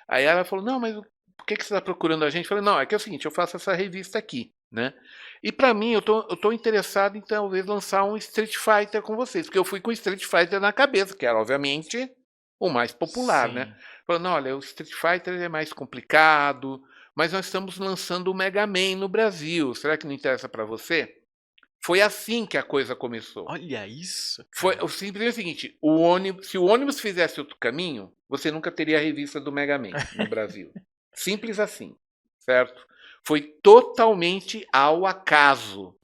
Aí ela falou, não, mas por que você está procurando a gente? Eu falei, não, é que é o seguinte, eu faço essa revista aqui, né? E para mim, eu tô interessado em talvez lançar um Street Fighter com vocês, porque eu fui com o Street Fighter na cabeça, que era obviamente o mais popular, né? Sim. Falando, olha, o Street Fighter é mais complicado, mas nós estamos lançando o Mega Man no Brasil. Será que não interessa para você? Foi assim que a coisa começou. Olha isso, Foi cara. o simples é o seguinte, se o ônibus fizesse outro caminho, você nunca teria a revista do Mega Man no Brasil. Simples assim, certo? Foi totalmente ao acaso.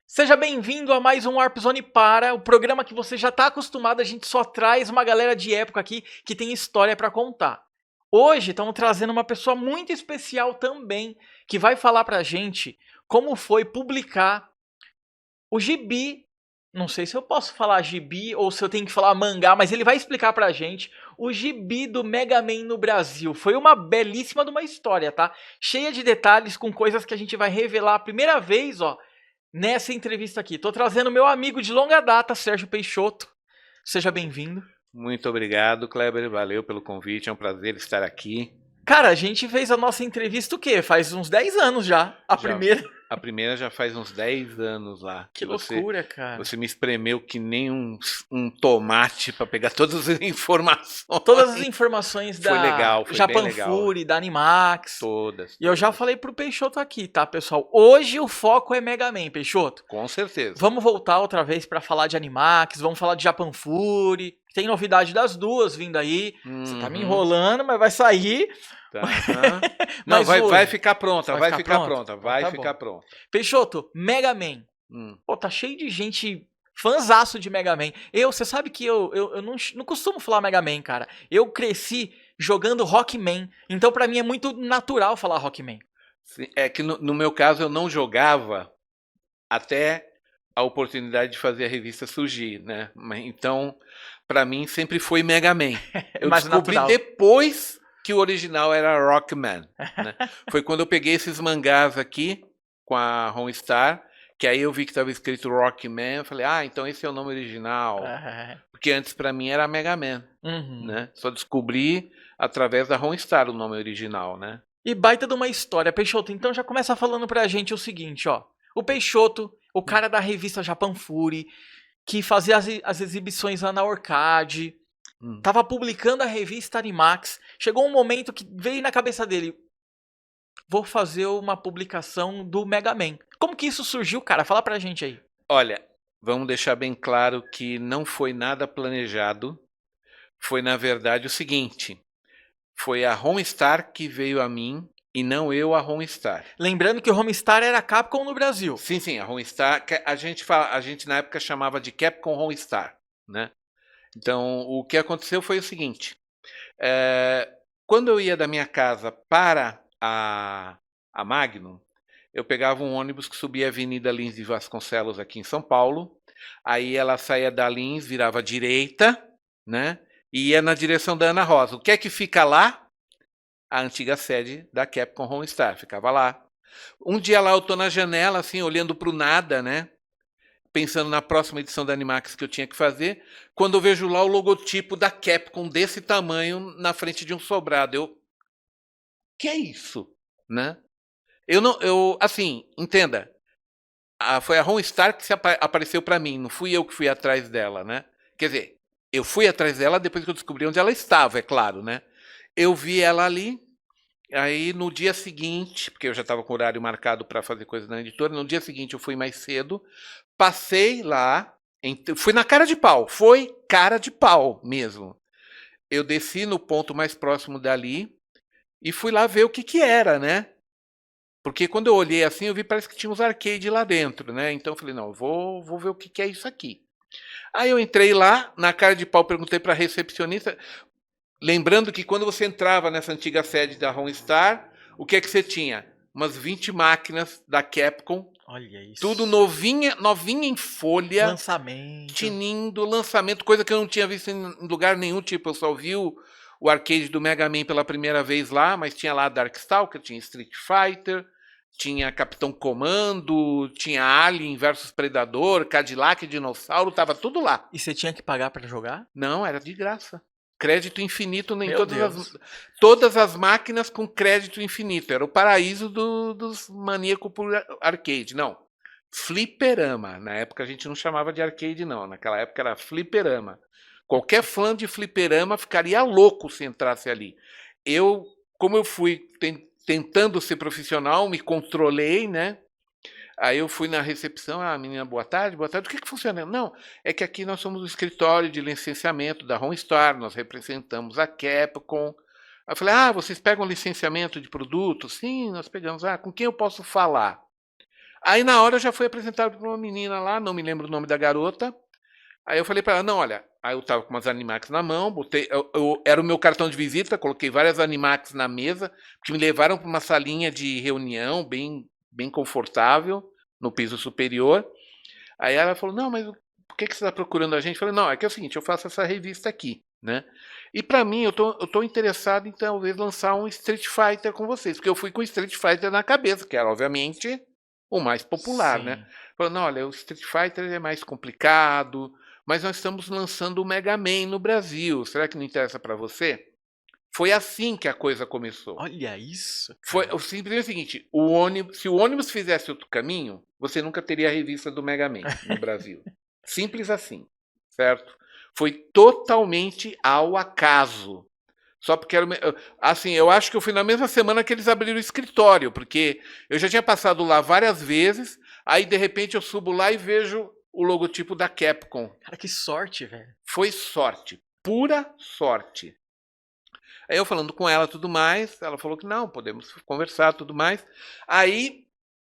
Seja bem-vindo a mais um Warp Zone Para, o programa que você já está acostumado, a gente só traz uma galera de época aqui que tem história para contar. Hoje estamos trazendo uma pessoa muito especial também, que vai falar pra gente como foi publicar o gibi. Não sei se eu posso falar gibi ou se eu tenho que falar mangá, mas ele vai explicar pra gente o gibi do Mega Man no Brasil. Foi uma belíssima de uma história, tá? Cheia de detalhes, com coisas que a gente vai revelar a primeira vez, ó, nessa entrevista aqui. Tô trazendo meu amigo de longa data, Sérgio Peixoto. Seja bem-vindo. Muito obrigado, Kleber. Valeu pelo convite. É um prazer estar aqui. Cara, a gente fez a nossa entrevista o quê? Faz uns 10 anos já. A Já, primeira. a primeira já faz uns 10 anos lá. Que loucura, cara. Você me espremeu que nem um tomate para pegar todas as informações. Todas as informações Foi da legal, foi bem Japan legal. Fury, da Animax. Todas. E eu já falei pro Peixoto aqui, tá, pessoal? Hoje o foco é Mega Man, Peixoto. Com certeza. Vamos voltar outra vez pra falar de Animax, vamos falar de Japan Fury. Tem novidade das duas vindo aí. Você tá me enrolando, mas vai sair. Tá. Não, Mas vai ficar pronta, vai vai ficar ficar pronta? pronta, Então vai tá ficar bom. pronta. Peixoto, Mega Man. Pô, tá cheio de gente fãzaço de Mega Man. Você sabe que eu não costumo falar Mega Man, cara. Eu cresci jogando Rockman, então pra mim é muito natural falar Rockman. Sim, é que no meu caso eu não jogava até a oportunidade de fazer a revista surgir, né? Então, pra mim sempre foi Mega Man. Eu Mais descobri natural. depois que o original era Rockman, né? Foi quando eu peguei esses mangás aqui com a Homestar, que aí eu vi que estava escrito Rockman, eu falei, então esse é o nome original. Porque antes pra mim era Mega Man, né? Só descobri através da Homestar o nome original, né? E baita de uma história. Peixoto, então já começa falando pra gente o seguinte, ó. O Peixoto, o cara da revista Japan Fury, que fazia as exibições lá na Orcade, tava publicando a revista Animax. Chegou um momento que veio na cabeça dele, vou fazer uma publicação do Mega Man. Como que isso surgiu, cara? Fala pra gente aí. Olha, vamos deixar bem claro que não foi nada planejado. Foi, na verdade, o seguinte. Foi a Homestar que veio a mim e não eu a Homestar. Lembrando que o Homestar era a Capcom no Brasil. Sim, a Homestar, a gente na época chamava de Capcom Homestar, né? Então, o que aconteceu foi o seguinte. Quando eu ia da minha casa para a Magnum, eu pegava um ônibus que subia a Avenida Lins de Vasconcelos aqui em São Paulo. Aí ela saía da Lins, virava à direita, né? E ia na direção da Ana Rosa. O que é que fica lá? A antiga sede da Capcom Homestar. Ficava lá. Um dia lá eu tô na janela, assim, olhando pro nada, né? Pensando na próxima edição da Animax que eu tinha que fazer. Quando eu vejo lá o logotipo da Capcom desse tamanho na frente de um sobrado. Que é isso? Né? Assim, entenda. Foi a Homestar que apareceu para mim, não fui eu que fui atrás dela, né? Quer dizer, eu fui atrás dela depois que eu descobri onde ela estava, é claro, né? Eu vi ela ali, aí no dia seguinte, porque eu já estava com o horário marcado para fazer coisa na editora, no dia seguinte eu fui mais cedo, passei lá, fui na cara de pau, foi cara de pau mesmo. Eu desci no ponto mais próximo dali e fui lá ver o que era, né? Porque quando eu olhei assim, eu vi parece que tinha uns arcade lá dentro, né? Então eu falei, não, eu vou ver o que é isso aqui. Aí eu entrei lá, na cara de pau perguntei para a recepcionista, lembrando que quando você entrava nessa antiga sede da Homestar, o que é que você tinha? Umas 20 máquinas da Capcom, Olha isso. tudo novinha, novinha em folha, Lançamento. tinindo, lançamento, coisa que eu não tinha visto em lugar nenhum. Tipo, eu só vi o arcade do Mega Man pela primeira vez lá, mas tinha lá Darkstalker, tinha Street Fighter, tinha Capitão Comando, tinha Alien versus Predador, Cadillac, Dinossauro, tava tudo lá. E você tinha que pagar pra jogar? Não, era de graça. Crédito infinito em Meu Deus. todas as máquinas com crédito infinito. Era o paraíso dos maníacos por arcade. Não, fliperama. Na época a gente não chamava de arcade, não. Naquela época era fliperama. Qualquer fã de fliperama ficaria louco se entrasse ali. Eu, como eu fui tentando ser profissional, me controlei, né? Aí eu fui na recepção, a menina, boa tarde, o que funciona? Não, é que aqui nós somos o escritório de licenciamento da Homestar, nós representamos a Capcom. Aí eu falei, vocês pegam licenciamento de produto? Sim, nós pegamos. Com quem eu posso falar? Aí na hora eu já fui apresentado para uma menina lá, não me lembro o nome da garota. Aí eu falei para ela, não, olha, aí eu tava com umas Animax na mão, botei, era o meu cartão de visita, coloquei várias Animax na mesa, que me levaram para uma salinha de reunião bem confortável, no piso superior. Aí ela falou, não, mas por que você está procurando a gente? Eu falei, não, é que é o seguinte, eu faço essa revista aqui, né? E para mim, eu tô interessado em talvez lançar um Street Fighter com vocês, porque eu fui com o Street Fighter na cabeça, que era obviamente o mais popular, né? Sim. Falou, não, olha, o Street Fighter é mais complicado, mas nós estamos lançando o Mega Man no Brasil. Será que não interessa para você? Foi assim que a coisa começou. Olha isso, Foi cara. o simples é o seguinte, se o ônibus fizesse outro caminho, você nunca teria a revista do Mega Man no Brasil. Simples assim, certo? Foi totalmente ao acaso. Só porque era, assim, eu acho que eu fui na mesma semana que eles abriram o escritório, porque eu já tinha passado lá várias vezes, aí de repente eu subo lá e vejo o logotipo da Capcom. Cara, que sorte, velho. Foi sorte, pura sorte. Aí eu falando com ela tudo mais, ela falou que não, podemos conversar tudo mais. Aí,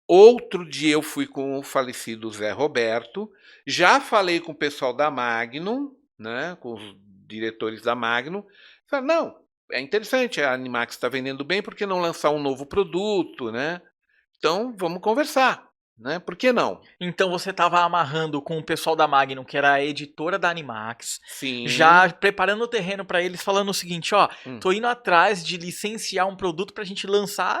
outro dia eu fui com o falecido Zé Roberto, já falei com o pessoal da Magnum, né, com os diretores da Magnum, falaram, não, é interessante, a Animax está vendendo bem, por que não lançar um novo produto, né? Então, vamos conversar, né? Por que não? Então você tava amarrando com o pessoal da Magnum, que era a editora da Animax, já Sim. preparando o terreno pra eles, falando o seguinte, ó, Hum. tô indo atrás de licenciar um produto pra gente lançar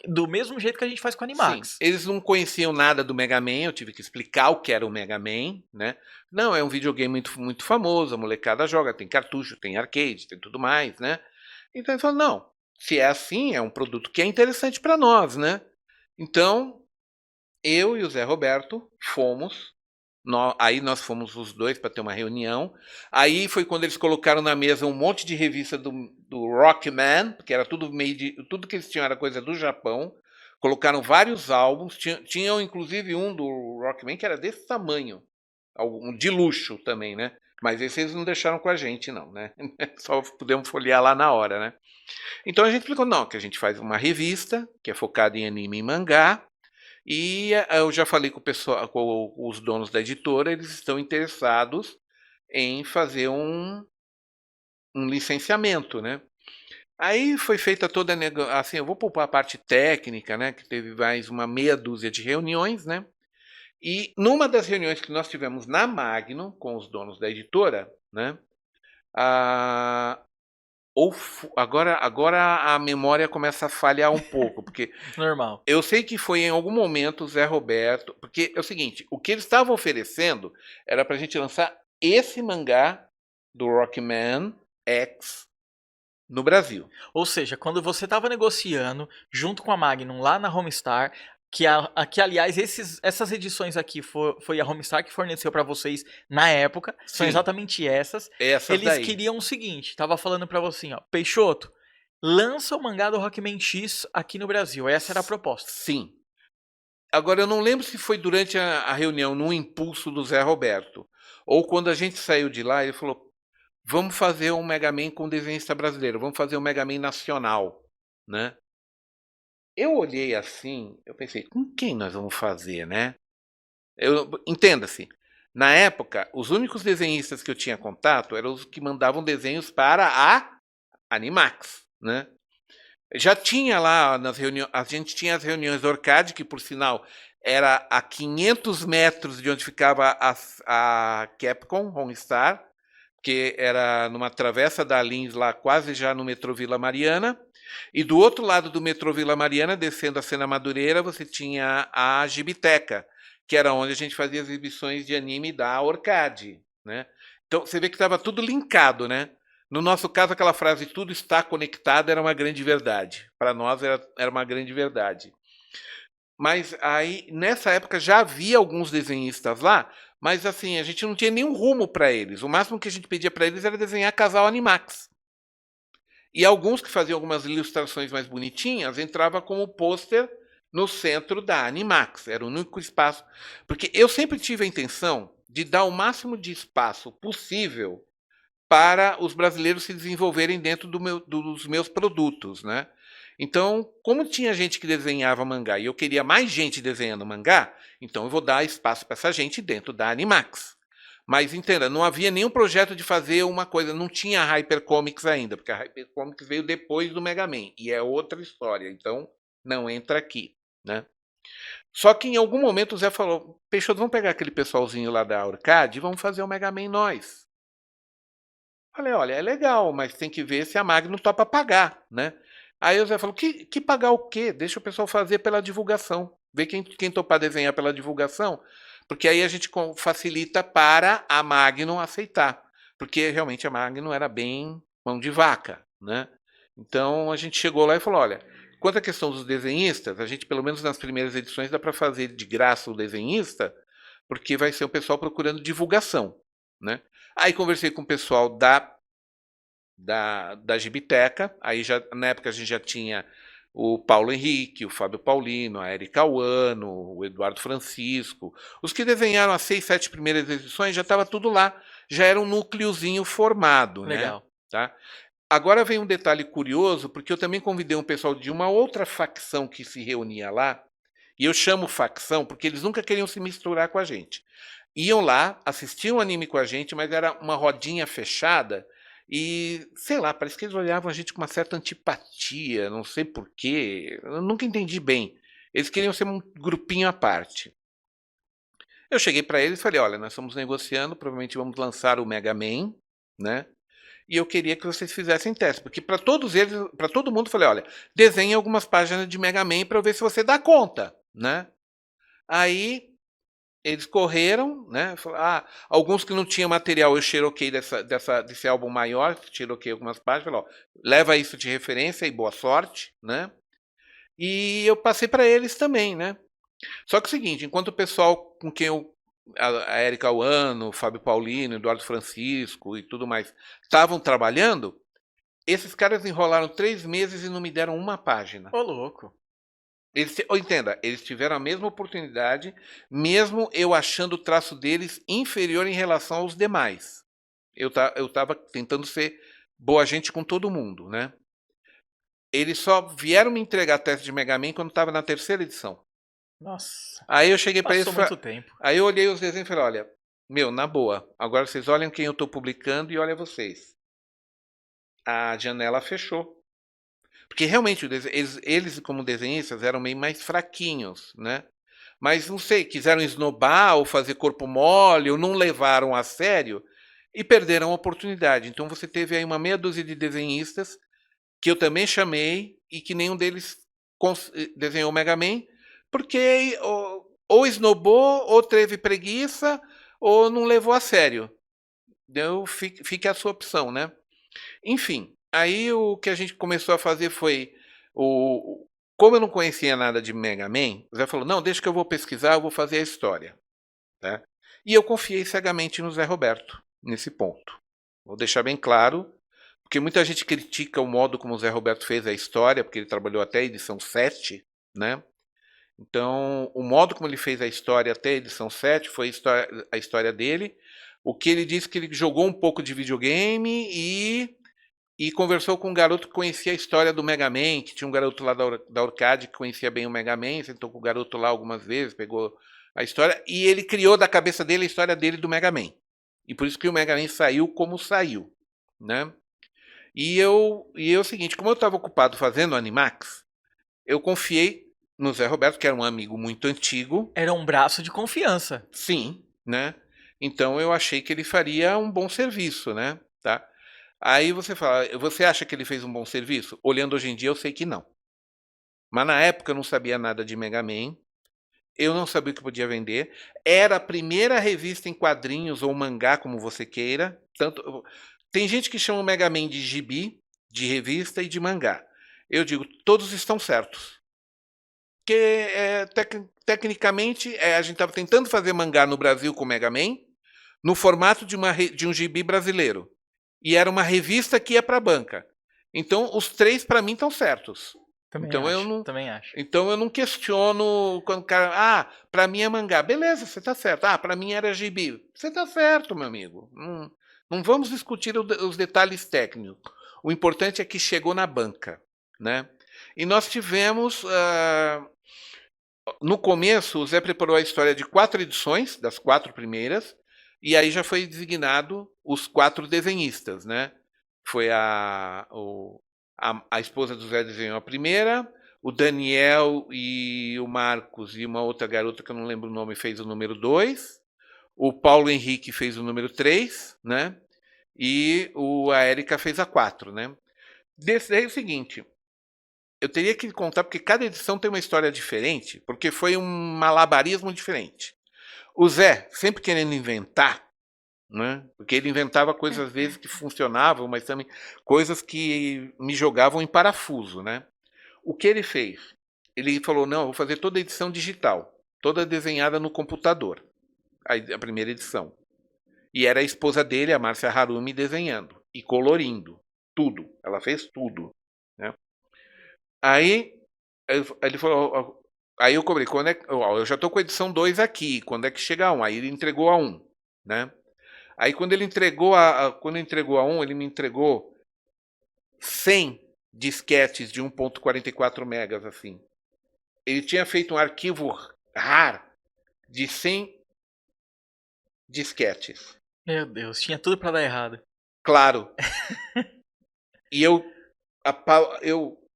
do mesmo jeito que a gente faz com a Sim, Animax. eles não conheciam nada do Mega Man, eu tive que explicar o que era o Mega Man, né? Não, é um videogame muito famoso, a molecada joga, tem cartucho, tem arcade, tem tudo mais, né? Então ele falou, não, se é assim, é um produto que é interessante para nós, né? Então, eu e o Zé Roberto fomos, aí nós fomos os dois para ter uma reunião. Aí foi quando eles colocaram na mesa um monte de revista do Rockman, porque era tudo tudo que eles tinham era coisa do Japão. Colocaram vários álbuns, tinham inclusive um do Rockman que era desse tamanho, um de luxo também, né? Mas esse eles não deixaram com a gente, não, né? Só pudemos folhear lá na hora, né? Então a gente explicou, não, que a gente faz uma revista que é focada em anime e mangá, e eu já falei com o pessoal, com os donos da editora, eles estão interessados em fazer um licenciamento, né? Aí foi feita toda a assim, eu vou poupar a parte técnica, né? Que teve mais uma meia dúzia de reuniões, né? E numa das reuniões que nós tivemos na Magnum com os donos da editora, né? A, agora a memória começa a falhar um pouco, porque Normal. eu sei que foi em algum momento o Zé Roberto, porque é o seguinte, o que eles estavam oferecendo era pra gente lançar esse mangá do Rockman X no Brasil. Ou seja, quando você estava negociando junto com a Magnum lá na Homestar, que aliás essas edições aqui foi a Homestar que forneceu para vocês na época, são Sim, exatamente essas. essas Eles daí. queriam o seguinte, tava falando para você, ó, Peixoto, lança o mangá do Rockman X aqui no Brasil. Essa era a proposta. Sim. Agora eu não lembro se foi durante a reunião, num impulso do Zé Roberto, ou quando a gente saiu de lá, ele falou: vamos fazer um Mega Man com desenhista brasileiro, vamos fazer um Mega Man nacional, né? eu olhei assim, eu pensei, com quem nós vamos fazer, né? Entenda-se, na época, os únicos desenhistas que eu tinha contato eram os que mandavam desenhos para a Animax, né? Já tinha lá nas reuniões, a gente tinha as reuniões do Orcad, que por sinal era a 500 metros de onde ficava a Capcom Homestar, que era numa travessa da Lins lá, quase já no metrô Vila Mariana. E do outro lado do metrô Vila Mariana, descendo a Cena Madureira, você tinha a Gibiteca, que era onde a gente fazia as exibições de anime da Orcad, né? Então você vê que estava tudo linkado, né? No nosso caso, aquela frase tudo está conectado era uma grande verdade. Para nós era uma grande verdade. Mas aí, nessa época, já havia alguns desenhistas lá, mas assim, a gente não tinha nenhum rumo para eles. O máximo que a gente pedia para eles era desenhar casal Animax. E alguns que faziam algumas ilustrações mais bonitinhas entrava como pôster no centro da Animax. Era o único espaço. Porque eu sempre tive a intenção de dar o máximo de espaço possível para os brasileiros se desenvolverem dentro dos meus produtos, né? Então, como tinha gente que desenhava mangá e eu queria mais gente desenhando mangá, então eu vou dar espaço para essa gente dentro da Animax. Mas entenda, não havia nenhum projeto de fazer uma coisa, não tinha a Hypercomics ainda, porque a Hypercomics veio depois do Mega Man e é outra história, então não entra aqui, né? Só que em algum momento o Zé falou: Peixoto, vamos pegar aquele pessoalzinho lá da Orcad e vamos fazer o Mega Man nós. Falei, olha, é legal, mas tem que ver se a Magno topa pagar, né? Aí o Zé falou, que pagar o quê? Deixa o pessoal fazer pela divulgação. Vê quem topar desenhar pela divulgação, porque aí a gente facilita para a Magno aceitar. Porque realmente a Magno era bem mão de vaca, né? Então a gente chegou lá e falou, olha, quanto à questão dos desenhistas, a gente pelo menos nas primeiras edições dá para fazer de graça o desenhista, porque vai ser o pessoal procurando divulgação, né? Aí conversei com o pessoal da Gibiteca, aí já, na época a gente já tinha o Paulo Henrique, o Fábio Paulino, a Erika Uano, o Eduardo Francisco. Os que desenharam as 6, 7 primeiras edições já estava tudo lá, já era um núcleozinho formado, Legal. né? Tá? Agora vem um detalhe curioso, porque eu também convidei um pessoal de uma outra facção que se reunia lá, e eu chamo facção porque eles nunca queriam se misturar com a gente. Iam lá, assistiam o anime com a gente, mas era uma rodinha fechada e, sei lá, parece que eles olhavam a gente com uma certa antipatia, não sei porquê, eu nunca entendi bem. Eles queriam ser um grupinho à parte. Eu cheguei para eles e falei, olha, nós estamos negociando, provavelmente vamos lançar o Mega Man, né? E eu queria que vocês fizessem teste, porque para todos eles, para todo mundo, eu falei, olha, desenhe algumas páginas de Mega Man para eu ver se você dá conta, né? Aí eles correram, né? Alguns que não tinham material, eu xeroquei desse álbum maior, xeroquei algumas páginas, falei, ó, leva isso de referência e boa sorte, né? E eu passei para eles também, né? Só que é o seguinte, enquanto o pessoal com quem a Erika Uano, o Fábio Paulino, o Eduardo Francisco e tudo mais, estavam trabalhando, esses caras enrolaram 3 meses e não me deram uma página. Ô, louco. Entenda, eles tiveram a mesma oportunidade, mesmo eu achando o traço deles inferior em relação aos demais. Eu estava tentando ser boa gente com todo mundo, né? Eles só vieram me entregar teste de Mega Man quando estava na 3ª edição. Nossa. Aí eu cheguei para eles, Passou muito tempo. aí eu olhei os desenhos e falei, olha, meu, na boa, agora vocês olhem quem eu estou publicando e olha vocês. A janela fechou. Porque realmente eles como desenhistas eram meio mais fraquinhos, né? Mas não sei, quiseram esnobar ou fazer corpo mole ou não levaram a sério e perderam a oportunidade. Então você teve aí uma meia dúzia de desenhistas que eu também chamei e que nenhum deles desenhou o Mega Man, porque ou esnobou, ou teve preguiça, ou não levou a sério. Então fique a sua opção, né? Enfim, aí o que a gente começou a fazer foi como eu não conhecia nada de Mega Man, o Zé falou, não, deixa que eu vou pesquisar, eu vou fazer a história. Né? E eu confiei cegamente no Zé Roberto, nesse ponto. Vou deixar bem claro, porque muita gente critica o modo como o Zé Roberto fez a história, porque ele trabalhou até a edição 7, né? Então, o modo como ele fez a história até a edição 7 foi a história dele. O que ele disse que ele jogou um pouco de videogame e e conversou com um garoto que conhecia a história do Mega Man, que tinha um garoto lá da Orcade que conhecia bem o Mega Man, sentou com o garoto lá algumas vezes, pegou a história, e ele criou da cabeça dele a história dele do Mega Man. E por isso que o Mega Man saiu como saiu, né? E é o seguinte, como eu estava ocupado fazendo Animax, eu confiei no Zé Roberto, que era um amigo muito antigo. Era um braço de confiança. Sim, né? Então eu achei que ele faria um bom serviço, né? Tá? Aí você fala, você acha que ele fez um bom serviço? Olhando hoje em dia, eu sei que não. Mas na época eu não sabia nada de Mega Man, eu não sabia o que podia vender. Era a primeira revista em quadrinhos ou mangá, como você queira. Tem gente que chama o Mega Man de gibi, de revista e de mangá. Eu digo, todos estão certos. Porque tecnicamente a gente estava tentando fazer mangá no Brasil com o Mega Man no formato de um gibi brasileiro. E era uma revista que ia para a banca. Então, os três, para mim, estão certos. Também acho. Então, eu não questiono quando o cara... para mim é mangá. Beleza, você está certo. Para mim era gibi. Você está certo, meu amigo. Não vamos discutir os detalhes técnicos. O importante é que chegou na banca, né? E nós tivemos... no começo, o Zé preparou a história de 4 edições, das 4 primeiras, e aí já foi designado os 4 desenhistas, né? Foi a esposa do Zé desenhou a primeira, o Daniel e o Marcos e uma outra garota que eu não lembro o nome fez o número 2, o Paulo Henrique fez o número 3, né? E a Érica fez a 4, né? Desse daí é o seguinte, eu teria que contar porque cada edição tem uma história diferente, porque foi um malabarismo diferente. O Zé, sempre querendo inventar, né? Porque ele inventava coisas às vezes que funcionavam, mas também coisas que me jogavam em parafuso, né? O que ele fez? Ele falou, não, eu vou fazer toda a edição digital, toda desenhada no computador, a primeira edição. E era a esposa dele, a Márcia Harumi, desenhando e colorindo tudo. Ela fez tudo, né? Aí ele falou, aí eu cobrei, quando eu já estou com a edição 2 aqui, quando é que chega a 1? Aí ele entregou a 1, né? Aí quando ele entregou a 1, ele me entregou 100 disquetes de 1.44 megas, assim. Ele tinha feito um arquivo RAR de 100 disquetes. Meu Deus, tinha tudo para dar errado. Claro. E o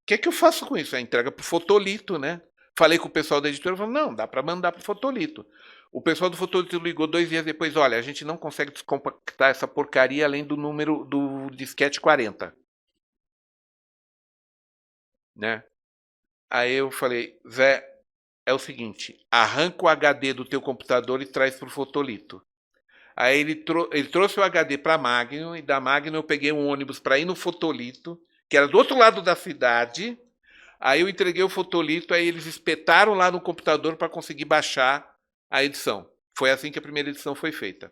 que eu faço com isso? A entrega pro Fotolito, né? Falei com o pessoal da editora, falou, não, dá para mandar pro Fotolito. O pessoal do Fotolito ligou 2 dias depois, olha, a gente não consegue descompactar essa porcaria além do número do disquete 40. Né? Aí eu falei, Zé, é o seguinte, arranca o HD do teu computador e traz pro Fotolito. Aí ele trouxe o HD para Magno, e da Magno eu peguei um ônibus para ir no Fotolito, que era do outro lado da cidade. Aí eu entreguei o Fotolito, aí eles espetaram lá no computador para conseguir baixar a edição. Foi assim que a primeira edição foi feita.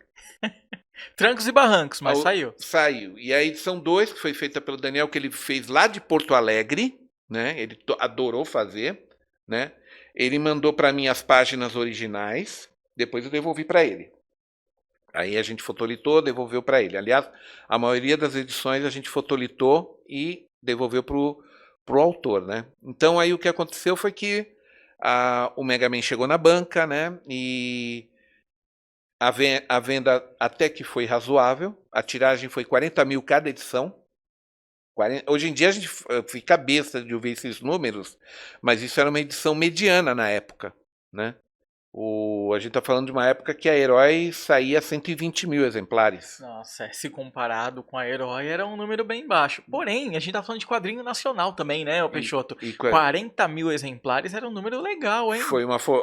Trancos e barrancos, mas saiu. Saiu. E a edição 2, que foi feita pelo Daniel, que ele fez lá de Porto Alegre, né? Ele adorou fazer, né? Ele mandou para mim as páginas originais, depois eu devolvi para ele. Aí a gente fotolitou, devolveu para ele. Aliás, a maioria das edições a gente fotolitou e devolveu para o autor, né? Então aí o que aconteceu foi que o Mega Man chegou na banca, né? E a venda até que foi razoável. A tiragem foi 40 mil cada edição. Hoje em dia a gente fica besta de ouvir esses números, mas isso era uma edição mediana na época, né? A gente está falando de uma época que a Herói saía 120 mil exemplares. Nossa, se comparado com a Herói era um número bem baixo. Porém, a gente tá falando de quadrinho nacional também, né, Peixoto? 40 mil exemplares era um número legal, hein?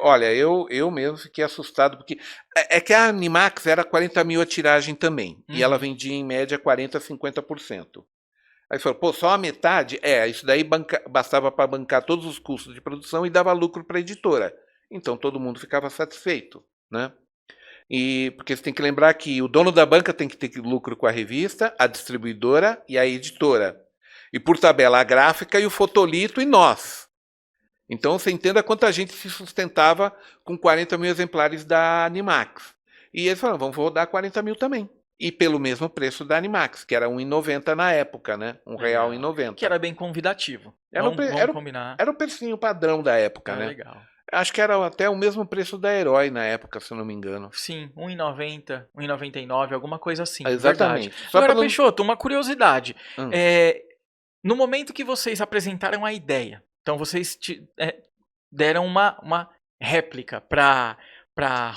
Olha, eu mesmo fiquei assustado, porque é que a Animax era 40 mil a tiragem também, e ela vendia em média 40% a 50%. Aí falou, pô, só a metade? Isso daí bastava para bancar todos os custos de produção e dava lucro para a editora. Então todo mundo ficava satisfeito, né? E porque você tem que lembrar que o dono da banca tem que ter lucro com a revista, a distribuidora e a editora. E por tabela a gráfica e o Fotolito e nós. Então você entenda quanta gente se sustentava com 40 mil exemplares da Animax. E eles falaram, vamos rodar 40 mil também. e pelo mesmo preço da Animax, que era R$1,90 na época, né? R$1,90. Que era bem convidativo. Era Vamos combinar. Era o precinho padrão da época, né? Legal. Acho que era até o mesmo preço da Herói na época, se eu não me engano. Sim, R$1,90, R$1,99, alguma coisa assim. Exatamente. Verdade. Só Agora, pra não... Peixoto, uma curiosidade. Hum. No momento que vocês apresentaram a ideia, então vocês deram uma réplica para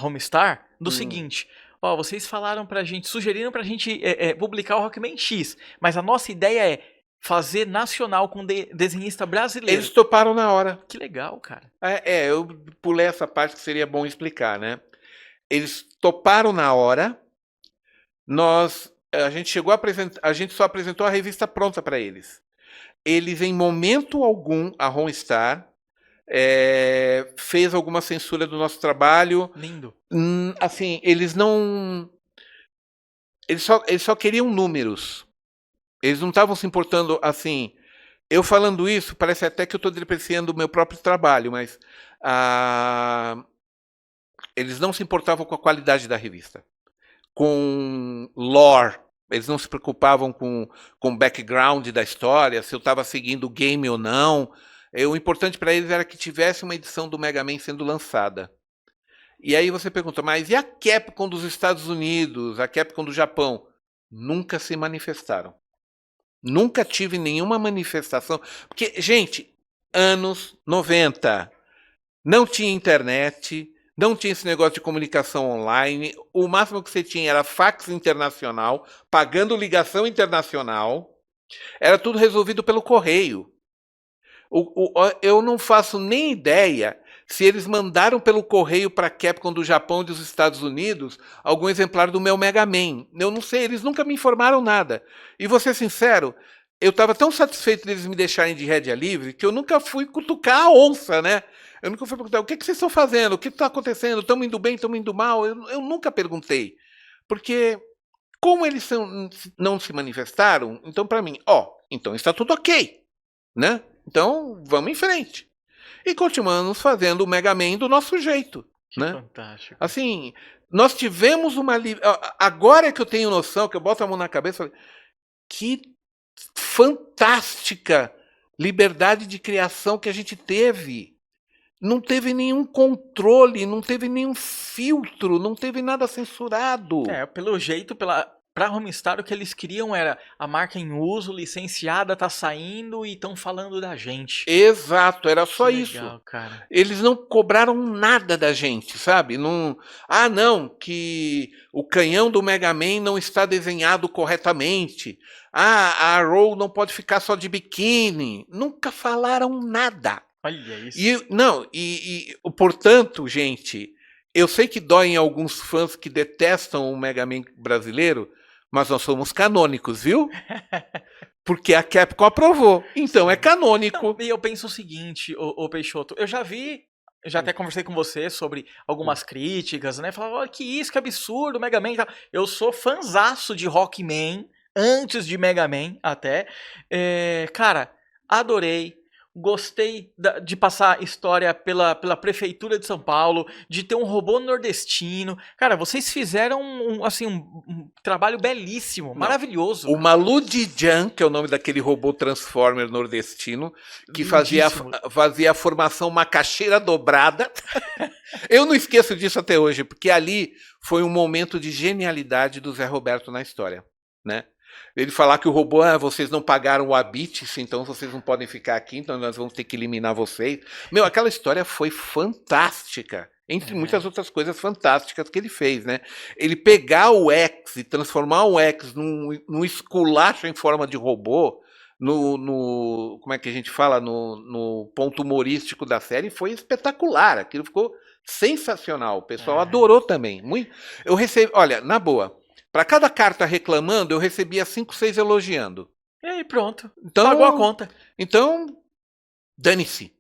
Homestar do seguinte: ó, vocês falaram pra gente, sugeriram pra gente publicar o Rockman X, mas a nossa ideia é fazer nacional com desenhista brasileiro. Eles toparam na hora. Que legal, cara. Eu pulei essa parte que seria bom explicar, né? Eles toparam na hora. A gente chegou a apresentar, a gente só apresentou a revista pronta para eles. Eles, em momento algum, a Homestar fez alguma censura do nosso trabalho. Lindo. Assim, eles não... Eles só queriam números. Eles não estavam se importando, assim... Eu falando isso, parece até que eu estou depreciando o meu próprio trabalho, mas... eles não se importavam com a qualidade da revista. Com lore. Eles não se preocupavam com o background da história, se eu estava seguindo o game ou não. O importante para eles era que tivesse uma edição do Mega Man sendo lançada. E aí você pergunta, mas e a Capcom dos Estados Unidos, a Capcom do Japão? Nunca se manifestaram. Nunca tive nenhuma manifestação. Porque, gente, anos 90, não tinha internet, não tinha esse negócio de comunicação online. O máximo que você tinha era fax internacional, pagando ligação internacional. Era tudo resolvido pelo correio. Eu não faço nem ideia se eles mandaram pelo correio para a Capcom do Japão e dos Estados Unidos algum exemplar do meu Mega Man. Eu não sei, eles nunca me informaram nada. E vou ser sincero, eu estava tão satisfeito deles me deixarem de rédea livre que eu nunca fui cutucar a onça, né? Eu nunca fui perguntar, o que vocês estão fazendo? O que está acontecendo? Estamos indo bem? Estamos indo mal? Eu nunca perguntei. Porque, como eles não se manifestaram, então para mim, então está tudo ok, né? Então, vamos em frente. E continuamos fazendo o Mega Man do nosso jeito. Que né? fantástico. Assim, nós tivemos uma... Agora é que eu tenho noção, que eu boto a mão na cabeça, que fantástica liberdade de criação que a gente teve. Não teve nenhum controle, não teve nenhum filtro, não teve nada censurado. Pelo jeito, pra Homestar, o que eles queriam era a marca em uso, licenciada, tá saindo e estão falando da gente. Exato, era só Que isso. legal, cara. Eles não cobraram nada da gente, sabe? Não, que o canhão do Mega Man não está desenhado corretamente. A Arrow não pode ficar só de biquíni. Nunca falaram nada. Olha isso. Portanto, gente, eu sei que dói em alguns fãs que detestam o Mega Man brasileiro, mas nós somos canônicos, viu? Porque a Capcom aprovou, então é canônico. Não, e eu penso o seguinte, ô Peixoto, eu já até conversei com você sobre algumas críticas, né? Falava, olha que isso, que absurdo, Mega Man e tal. Eu sou fanzaço de Rockman, antes de Mega Man até. Cara, adorei. Gostei de passar história pela prefeitura de São Paulo, de ter um robô nordestino. Cara, vocês fizeram um trabalho belíssimo, maravilhoso. O Maludijan, que é o nome daquele robô Transformer nordestino, que fazia a formação macaxeira dobrada. Eu não esqueço disso até hoje, porque ali foi um momento de genialidade do Zé Roberto na história, né? Ele falar que o robô, vocês não pagaram o Abits, então vocês não podem ficar aqui, então nós vamos ter que eliminar vocês. Aquela história foi fantástica, entre muitas outras coisas fantásticas que ele fez, né? Ele pegar o X e transformar o X num esculacho em forma de robô, como é que a gente fala, no ponto humorístico da série, foi espetacular. Aquilo ficou sensacional, o pessoal adorou também. Eu recebi, olha, na boa, para cada carta reclamando, eu recebia 5, 6 elogiando. E aí, pronto. Então, pagou a conta. Então, dane-se.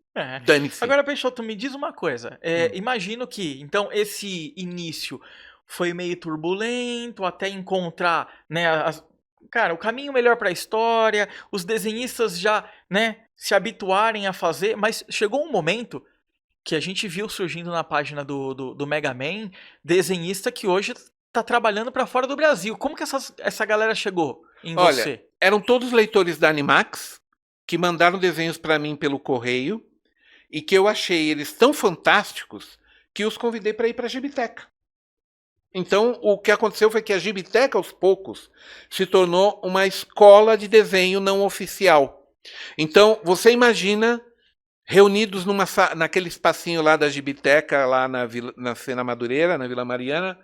Dane-se. Agora, Peixoto, me diz uma coisa. Imagino que, então, esse início foi meio turbulento, até encontrar, né, o caminho melhor para a história, os desenhistas já, né, se habituarem a fazer, mas chegou um momento que a gente viu surgindo na página do Mega Man, desenhista que hoje tá trabalhando para fora do Brasil. Como que essa galera chegou em Olha, você? eram todos leitores da Animax que mandaram desenhos para mim pelo correio e que eu achei eles tão fantásticos que os convidei para ir para a Gibiteca. Então, o que aconteceu foi que a Gibiteca, aos poucos, se tornou uma escola de desenho não oficial. Então, você imagina reunidos naquele espacinho lá da Gibiteca, lá na Sena Madureira, na Vila Mariana,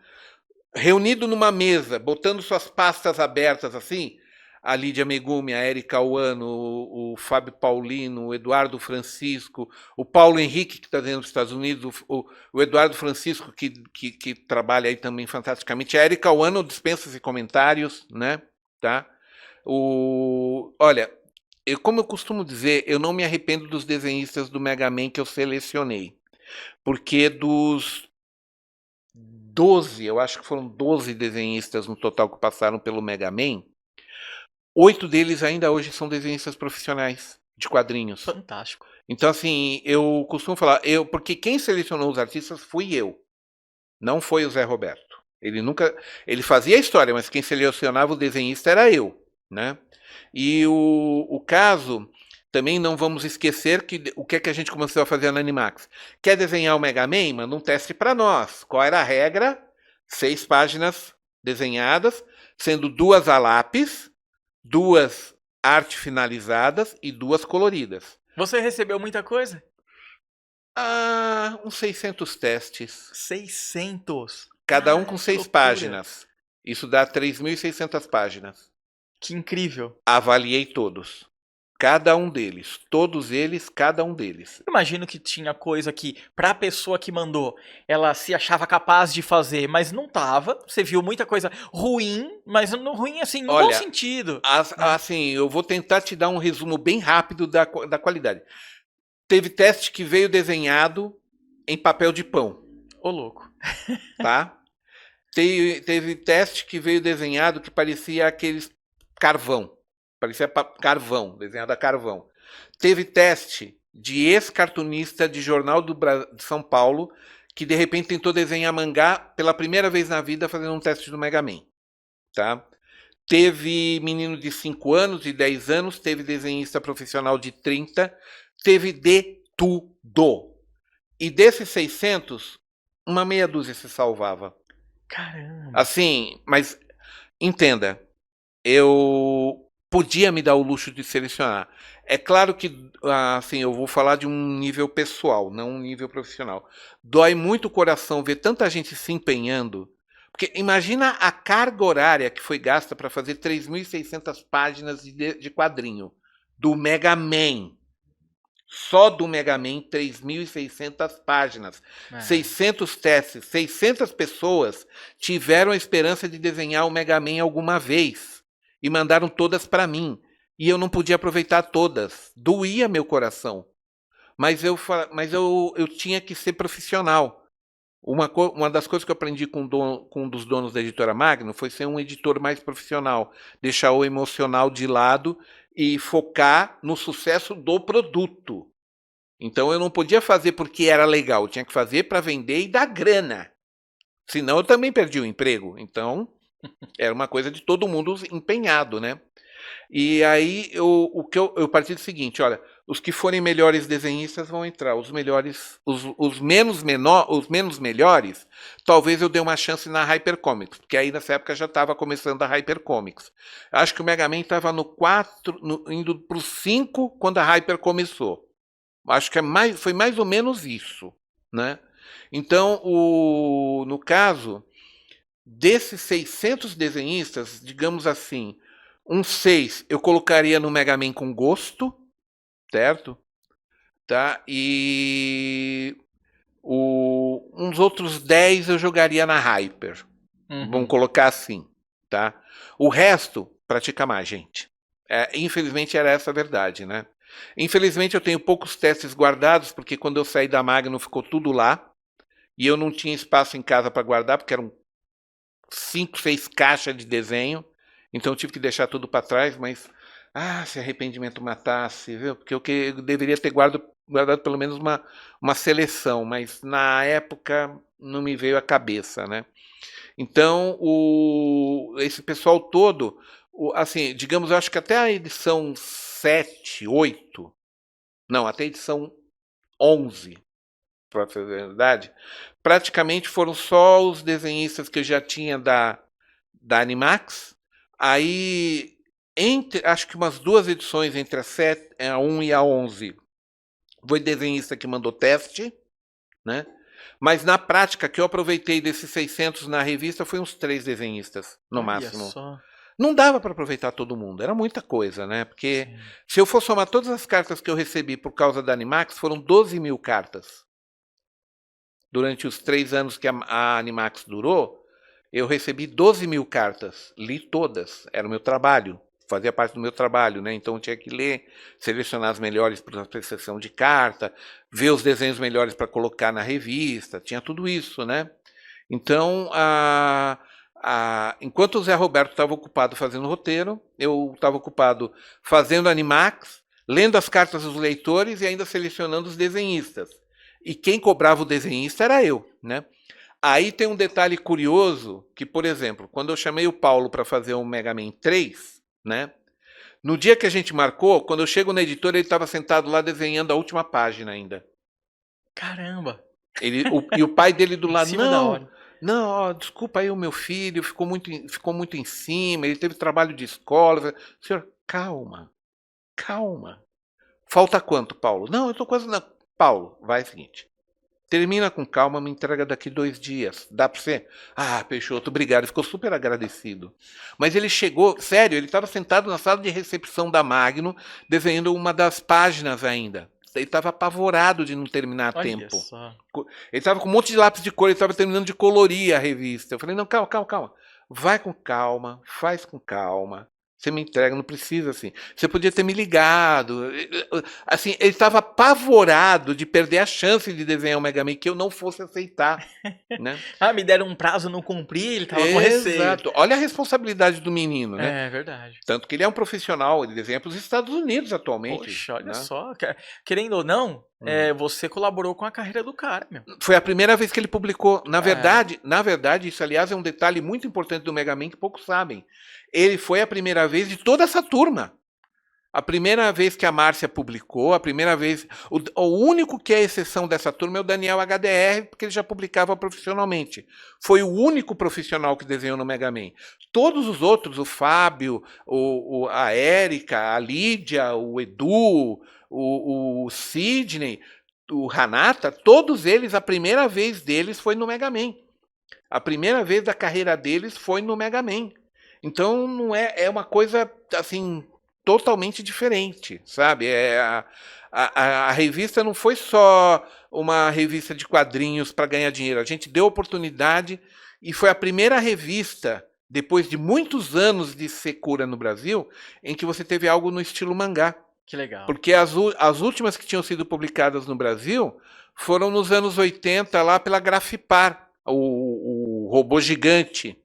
reunido numa mesa, botando suas pastas abertas assim, a Lídia Megumi, a Érica Uano, o Fábio Paulino, o Eduardo Francisco, o Paulo Henrique, que está dentro dos Estados Unidos, o Eduardo Francisco, que trabalha aí também fantasticamente, a Érica Uano, dispensas e comentários, né? Tá? Olha, como eu costumo dizer, eu não me arrependo dos desenhistas do Mega Man que eu selecionei, porque dos 12, eu acho que foram 12 desenhistas no total que passaram pelo Mega Man, 8 deles ainda hoje são desenhistas profissionais de quadrinhos. Fantástico. Então, assim, eu costumo falar, porque quem selecionou os artistas fui eu, não foi o Zé Roberto. Ele fazia a história, mas quem selecionava o desenhista era eu, né? E o caso, também não vamos esquecer que o que é que a gente começou a fazer na Animax. Quer desenhar o Mega Man? Manda um teste para nós. Qual era a regra? 6 páginas desenhadas, sendo 2 a lápis, 2 arte finalizadas e 2 coloridas. Você recebeu muita coisa? Uns 600 testes. 600. Cada um com 6 loucura. páginas. Isso dá 3.600 páginas. Que incrível. Avaliei todos. Cada um deles. Todos eles, cada um deles. Imagino que tinha coisa que, pra pessoa que mandou, ela se achava capaz de fazer, mas não tava. Você viu muita coisa ruim, mas não ruim assim, no bom sentido. Assim, eu vou tentar te dar um resumo bem rápido da qualidade. Teve teste que veio desenhado em papel de pão. Ô, louco. Tá? Teve teste que veio desenhado que parecia aqueles carvão. Parecia carvão, desenhado a carvão. Teve teste de ex-cartunista de jornal de São Paulo que de repente tentou desenhar mangá pela primeira vez na vida fazendo um teste do Mega Man. Tá? Teve menino de 5 anos, de 10 anos, teve desenhista profissional de 30, teve de tudo. E desses 600, uma meia dúzia se salvava. Caramba. Assim, mas entenda, eu podia me dar o luxo de selecionar. É claro que, assim, eu vou falar de um nível pessoal, não um nível profissional. Dói muito o coração ver tanta gente se empenhando. Porque imagina a carga horária que foi gasta para fazer 3.600 páginas de quadrinho do Mega Man. Só do Mega Man, 3.600 páginas. 600 testes, 600 pessoas tiveram a esperança de desenhar o Mega Man alguma vez. E mandaram todas para mim. E eu não podia aproveitar todas. Doía meu coração. Mas eu tinha que ser profissional. Uma das coisas que eu aprendi com um dos donos da editora Magno foi ser um editor mais profissional. Deixar o emocional de lado e focar no sucesso do produto. Então eu não podia fazer porque era legal. Eu tinha que fazer para vender e dar grana. Senão eu também perdi o emprego. Então era uma coisa de todo mundo empenhado, né? E aí eu parti do seguinte, olha, os que forem melhores desenhistas vão entrar, os melhores, os menos melhores, talvez eu dê uma chance na Hypercomics, porque aí nessa época já estava começando a Hypercomics. Acho que o Mega Man estava no 4, indo para o 5 quando a Hyper começou. Acho que foi mais ou menos isso, né? Então, no caso desses 600 desenhistas, digamos assim, uns 6 eu colocaria no Mega Man com gosto, certo? Tá? E uns outros 10 eu jogaria na Hyper. Vamos colocar assim, tá? O resto, pratica mais, gente. Infelizmente era essa a verdade, né? Infelizmente eu tenho poucos testes guardados, porque quando eu saí da Magno ficou tudo lá. E eu não tinha espaço em casa para guardar, porque eram 5, 6 caixas de desenho. Então eu tive que deixar tudo para trás, mas se arrependimento matasse, viu? Porque eu deveria ter guardado pelo menos uma seleção, mas na época não me veio à cabeça, né? Então, esse pessoal todo, assim, digamos, eu acho que até a edição 7, 8, não, até a edição 11, para ser verdade, praticamente foram só os desenhistas que eu já tinha da Animax. Aí, acho que umas 2 edições entre a 1 e a 11, foi desenhista que mandou teste, né? Mas na prática, que eu aproveitei desses 600 na revista, foi uns 3 desenhistas, no Olha máximo. só. Não dava para aproveitar todo mundo, era muita coisa, né? Porque Sim. se eu for somar todas as cartas que eu recebi por causa da Animax, foram 12 mil cartas. Durante os 3 anos que a Animax durou, eu recebi 12 mil cartas, li todas, era o meu trabalho, fazia parte do meu trabalho, né? Então eu tinha que ler, selecionar as melhores para apreciação de carta, ver os desenhos melhores para colocar na revista, tinha tudo isso, né? Então, enquanto o Zé Roberto estava ocupado fazendo roteiro, eu estava ocupado fazendo Animax, lendo as cartas dos leitores e ainda selecionando os desenhistas. E quem cobrava o desenhista era eu, né? Aí tem um detalhe curioso, que, por exemplo, quando eu chamei o Paulo para fazer o Mega Man 3, né? No dia que a gente marcou, quando eu chego na editora, ele estava sentado lá desenhando a última página ainda. Caramba! E o pai dele do Em lado, cima da hora. não, ó, desculpa aí o meu filho, ficou muito em cima, ele teve trabalho de escola. Eu falei, senhor, calma, calma. Falta quanto, Paulo? Não, eu tô quase na... Paulo, vai o seguinte. Termina com calma, me entrega daqui 2 dias. Dá pra você? Ah, Peixoto, obrigado. Ele ficou super agradecido. Mas ele chegou, sério, ele estava sentado na sala de recepção da Magno, desenhando uma das páginas ainda. Ele estava apavorado de não terminar a Olha tempo. só. Ele estava com um monte de lápis de cor, ele estava terminando de colorir a revista. Eu falei, não, calma, calma, calma. Vai com calma, faz com calma. Você me entrega, não precisa assim. Você podia ter me ligado. Assim, ele estava apavorado de perder a chance de desenhar o Mega Man que eu não fosse aceitar, né? Ah, me deram um prazo, não cumpri, ele tava com receio. Exato. Olha a responsabilidade do menino, né? É verdade. Tanto que ele é um profissional, ele desenha para os Estados Unidos atualmente. Poxa, olha né? só. Querendo ou não, você colaborou com a carreira do cara, meu. Foi a primeira vez que ele publicou. Na verdade, isso aliás é um detalhe muito importante do Mega Man que poucos sabem. Ele foi a primeira vez de toda essa turma. A primeira vez que a Márcia publicou, a primeira vez. O único que é exceção dessa turma é o Daniel HDR, porque ele já publicava profissionalmente. Foi o único profissional que desenhou no Mega Man. Todos os outros, o Fábio, a Érica, a Lídia, o Edu, o Sidney, o Hanata, todos eles, a primeira vez deles foi no Mega Man. A primeira vez da carreira deles foi no Mega Man. Então não é uma coisa assim totalmente diferente, sabe? A revista não foi só uma revista de quadrinhos para ganhar dinheiro. A gente deu oportunidade e foi a primeira revista, depois de muitos anos de secura no Brasil, em que você teve algo no estilo mangá. Que legal. Porque as últimas que tinham sido publicadas no Brasil foram nos anos 80, lá pela Grafipar, o Robô Gigante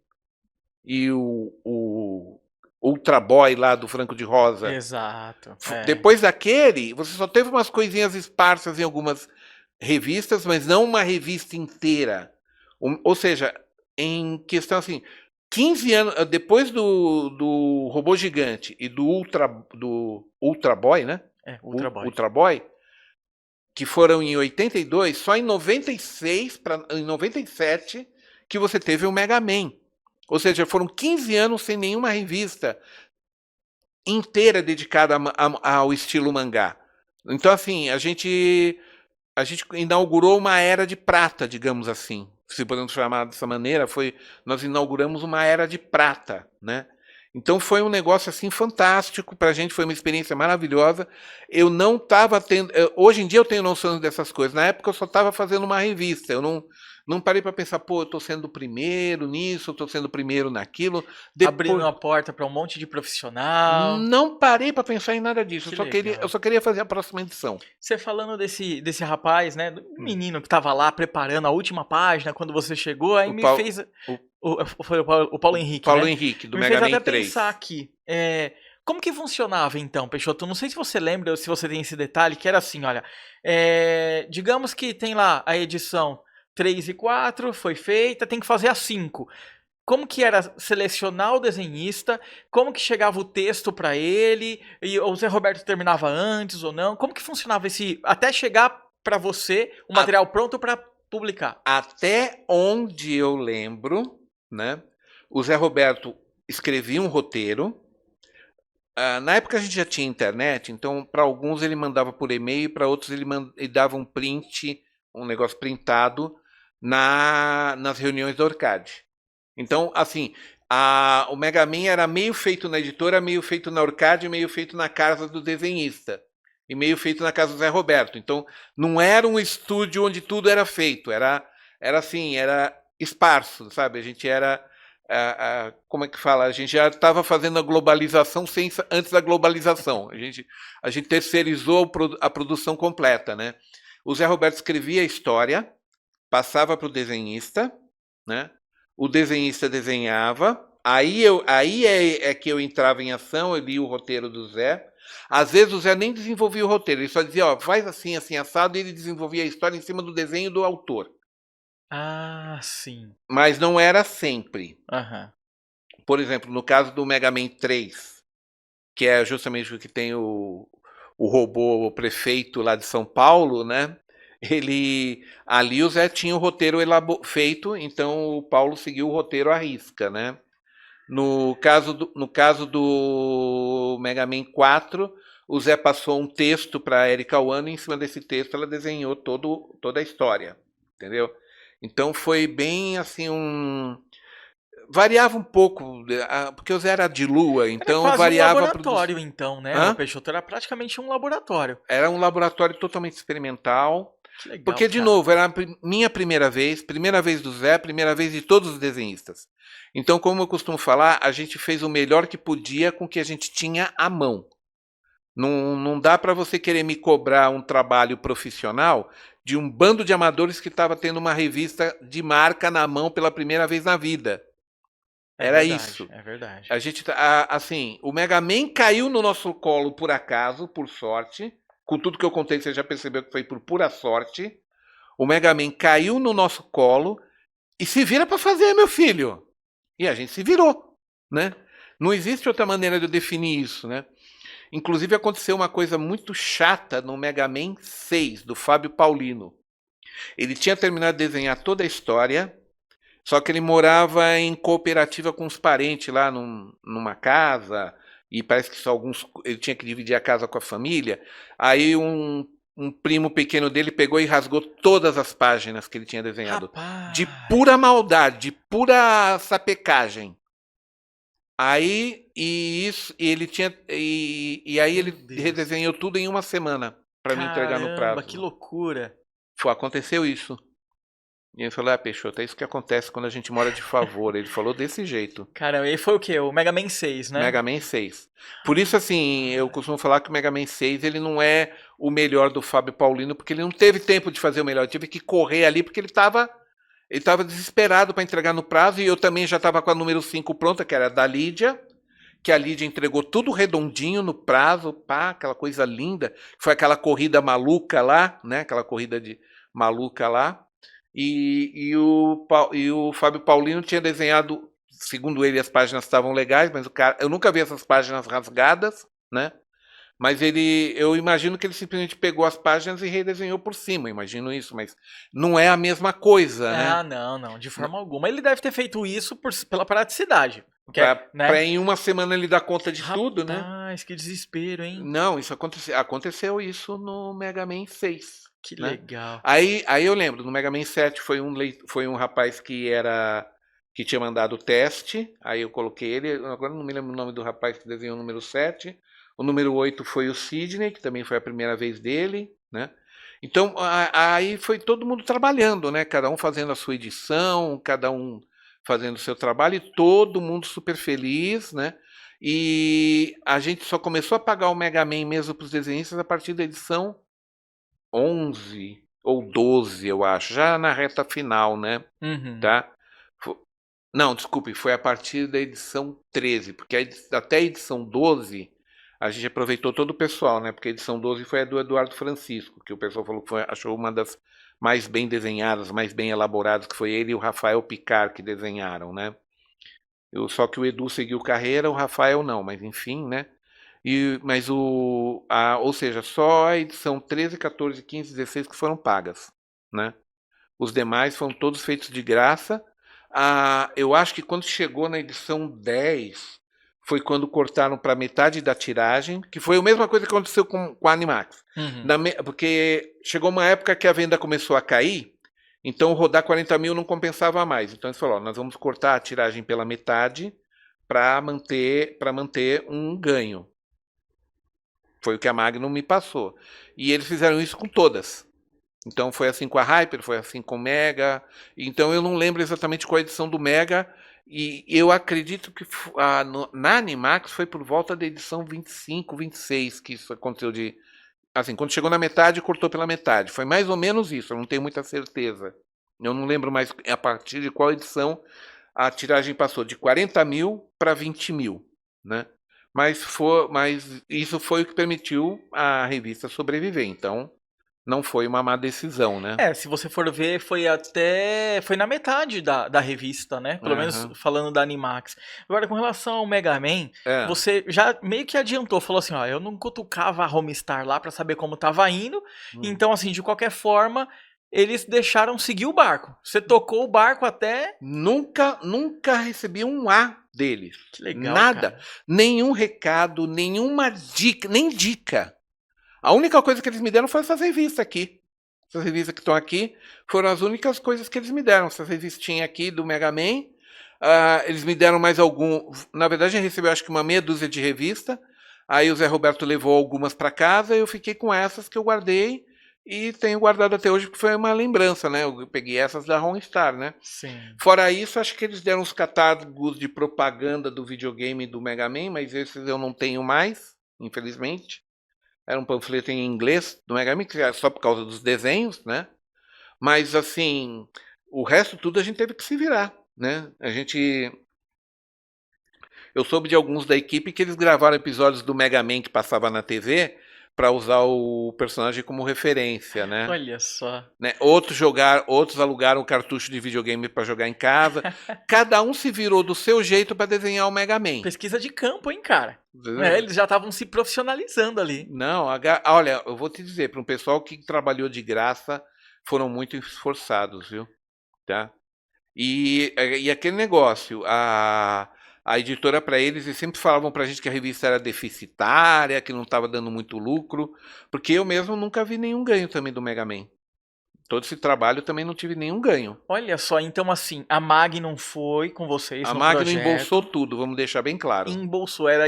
e o Ultra Boy lá do Franco de Rosa. Exato. Depois daquele, você só teve umas coisinhas esparsas em algumas revistas, mas não uma revista inteira. Ou seja, em questão assim, 15 anos depois do Robô Gigante e do Ultra Boy, né? Ultra Boy. Ultra Boy, que foram em 82, só em 96 em 97 que você teve o Mega Man. Ou seja, foram 15 anos sem nenhuma revista inteira dedicada ao estilo mangá. Então, assim, a gente inaugurou uma era de prata, digamos assim. Se podemos chamar dessa maneira, nós inauguramos uma era de prata, né? Então foi um negócio assim fantástico para a gente, foi uma experiência maravilhosa. Eu não estava tendo, hoje em dia eu tenho noção dessas coisas. Na época eu só estava fazendo uma revista. Eu não parei para pensar, pô, eu estou sendo o primeiro nisso, eu estou sendo o primeiro naquilo. Abrindo a porta para um monte de profissional. Não parei para pensar em nada disso. Eu só queria fazer a próxima edição. Você falando desse rapaz, né, do menino que estava lá preparando a última página quando você chegou, aí fez foi o Paulo Henrique, Paulo né? Henrique, do Mega Man 3. Me fez até pensar aqui, como que funcionava então, Peixoto? Não sei se você lembra, se você tem esse detalhe, que era assim, olha, digamos que tem lá a edição 3 e 4, foi feita, tem que fazer a 5. como que era selecionar o desenhista, como que chegava o texto para ele, e o Zé Roberto terminava antes ou não? Como que funcionava esse até chegar para você o A- material pronto para publicar? Até onde eu lembro, né? O Zé Roberto escrevia um roteiro. Na época a gente já tinha internet, então para alguns ele mandava por e-mail, para outros ele dava um print, um negócio printado nas reuniões da Orcad. Então, assim, o Mega Man era meio feito na editora, meio feito na Orcad, meio feito na casa do desenhista e meio feito na casa do Zé Roberto. Então, não era um estúdio onde tudo era feito, era assim, era esparso, sabe? A gente era como é que fala? A gente já estava fazendo a globalização antes da globalização. A gente terceirizou a produção completa, né? O Zé Roberto escrevia a história, passava para o desenhista, né? O desenhista desenhava. Aí é que eu entrava em ação, eu li o roteiro do Zé. Às vezes o Zé nem desenvolvia o roteiro, ele só dizia, ó, faz assim, assim, assado, e ele desenvolvia a história em cima do desenho do autor. Ah, sim. Mas não era sempre. Aham. Por exemplo, no caso do Mega Man 3, que é justamente o que tem o robô o prefeito lá de São Paulo, né? Ali o Zé tinha o roteiro feito, então o Paulo seguiu o roteiro à risca, né? No caso do Mega Man 4, o Zé passou um texto para a Erika Wano e em cima desse texto ela desenhou toda a história, entendeu? Então foi bem assim variava um pouco, porque o Zé era de lua, Era então quase um variava a produção. laboratório, então, né? O Hã? Peixoto era praticamente um laboratório. Era um laboratório totalmente experimental. Que legal, Porque, de cara. novo, era a minha primeira vez do Zé, primeira vez de todos os desenhistas. Então, como eu costumo falar, a gente fez o melhor que podia com o que a gente tinha à mão. Não dá para você querer me cobrar um trabalho profissional de um bando de amadores que estava tendo uma revista de marca na mão pela primeira vez na vida. É Era verdade, isso. é verdade. A gente, assim, o Mega Man caiu no nosso colo por acaso, por sorte. Com tudo que eu contei, você já percebeu que foi por pura sorte. O Mega Man caiu no nosso colo e se vira para fazer, meu filho. E a gente se virou, né? Não existe outra maneira de eu definir isso, né? Inclusive aconteceu uma coisa muito chata no Mega Man 6 do Fábio Paulino. Ele tinha terminado de desenhar toda a história, só que ele morava em cooperativa com os parentes lá numa casa, e parece que só alguns. Ele tinha que dividir a casa com a família. Aí um primo pequeno dele pegou e rasgou todas as páginas que ele tinha desenhado. De pura Rapaz. maldade, de pura sapecagem. Aí Meu ele Deus. redesenhou tudo em uma semana para me entregar no Caramba, que prazo. loucura. Aconteceu isso. E ele falou, Peixoto, é isso que acontece quando a gente mora de favor. Ele falou desse jeito. Caramba, e foi o quê? O Mega Man 6, né? Mega Man 6. Por isso, assim, eu costumo falar que o Mega Man 6 ele não é o melhor do Fábio Paulino, porque ele não teve tempo de fazer o melhor. Ele teve que correr ali, porque ele tava desesperado para entregar no prazo, e eu também já estava com a número 5 pronta, que era da Lídia, que a Lídia entregou tudo redondinho no prazo, pá, aquela coisa linda. Foi aquela corrida maluca lá, né? Aquela corrida de maluca lá. E o Fábio Paulino tinha desenhado, segundo ele, as páginas estavam legais, mas eu nunca vi essas páginas rasgadas, né? Mas eu imagino que ele simplesmente pegou as páginas e redesenhou por cima, imagino isso, mas não é a mesma coisa, né? Ah, não, não, de forma alguma. Ele deve ter feito isso pela praticidade. Porque, Para né? em uma semana ele dar conta de tudo, né? Rapaz, que desespero, hein? Não, isso aconteceu isso no Mega Man 6, Que né? legal. Aí eu lembro, no Mega Man 7 foi um rapaz que tinha mandado o teste, aí eu coloquei ele, agora não me lembro o nome do rapaz que desenhou o número 7. O número 8 foi o Sidney, que também foi a primeira vez dele, né? Então, aí foi todo mundo trabalhando, né? Cada um fazendo a sua edição, cada um fazendo o seu trabalho, e todo mundo super feliz, né? E a gente só começou a pagar o Mega Man mesmo para os desenhistas a partir da edição 11 ou 12, eu acho, já na reta final, né? Uhum. Tá? Não, desculpe, foi a partir da edição 13, porque até a edição 12 a gente aproveitou todo o pessoal, né? Porque a edição 12 foi a do Eduardo Francisco, que o pessoal falou que achou uma das mais bem desenhadas, mais bem elaboradas, que foi ele e o Rafael Picard que desenharam, né? Só que o Edu seguiu carreira, o Rafael não, mas enfim, né? Mas ou seja, só a edição 13, 14, 15, 16 que foram pagas, né? Os demais foram todos feitos de graça. Eu acho que quando chegou na edição 10, foi quando cortaram para metade da tiragem, que foi a mesma coisa que aconteceu com a Animax. Uhum. Porque chegou uma época que a venda começou a cair, então rodar 40 mil não compensava mais. Então eles falaram, nós vamos cortar a tiragem pela metade para manter um ganho. Foi o que a Magnum me passou. E eles fizeram isso com todas. Então foi assim com a Hyper, foi assim com o Mega. Então eu não lembro exatamente qual a edição do Mega. E eu acredito que na Animax foi por volta da edição 25, 26 que isso aconteceu de. Assim, quando chegou na metade, cortou pela metade. Foi mais ou menos isso, eu não tenho muita certeza. Eu não lembro mais a partir de qual edição a tiragem passou de 40 mil para 20 mil, né? Mas isso foi o que permitiu a revista sobreviver. Então, não foi uma má decisão, né? Se você for ver, foi na metade da revista, né? Pelo menos Aham. falando da Animax. Agora, com relação ao Mega Man, você já meio que adiantou, falou assim, ó, eu não cutucava a Homestar lá pra saber como tava indo, então assim, de qualquer forma, eles deixaram seguir o barco. Você tocou o barco até... Nunca recebi um A deles. Que legal, Nada. cara. Nenhum recado, nenhuma dica, nem dica. A única coisa que eles me deram foi essas revistas aqui. Essas revistas que estão aqui foram as únicas coisas que eles me deram. Essas revistinhas aqui do Mega Man. Eles me deram mais algum. Na verdade, eu recebi acho que uma meia dúzia de revista. Aí o Zé Roberto levou algumas para casa e eu fiquei com essas que eu guardei e tenho guardado até hoje porque foi uma lembrança, né? Eu peguei essas da Homestar, né? Sim. Fora isso, acho que eles deram os catálogos de propaganda do videogame do Mega Man, mas esses eu não tenho mais, infelizmente. Era um panfleto em inglês do Mega Man, que era só por causa dos desenhos, né? Mas, assim, o resto tudo a gente teve que se virar, né? Eu soube de alguns da equipe que eles gravaram episódios do Mega Man que passava na TV para usar o personagem como referência, né? Olha só. Outros alugaram o cartucho de videogame para jogar em casa. Cada um se virou do seu jeito para desenhar o Mega Man. Pesquisa de campo, hein, cara? Eles já estavam se profissionalizando ali. Não, olha, eu vou te dizer, para um pessoal que trabalhou de graça, foram muito esforçados, viu? Tá? E aquele negócio, a editora para eles sempre falavam para a gente que a revista era deficitária, que não estava dando muito lucro, porque eu mesmo nunca vi nenhum ganho também do Mega Man. Todo esse trabalho também não tive nenhum ganho. Olha só, então assim, a Magnum foi com vocês A no Magnum projeto. embolsou tudo, vamos deixar bem claro. Embolsou, era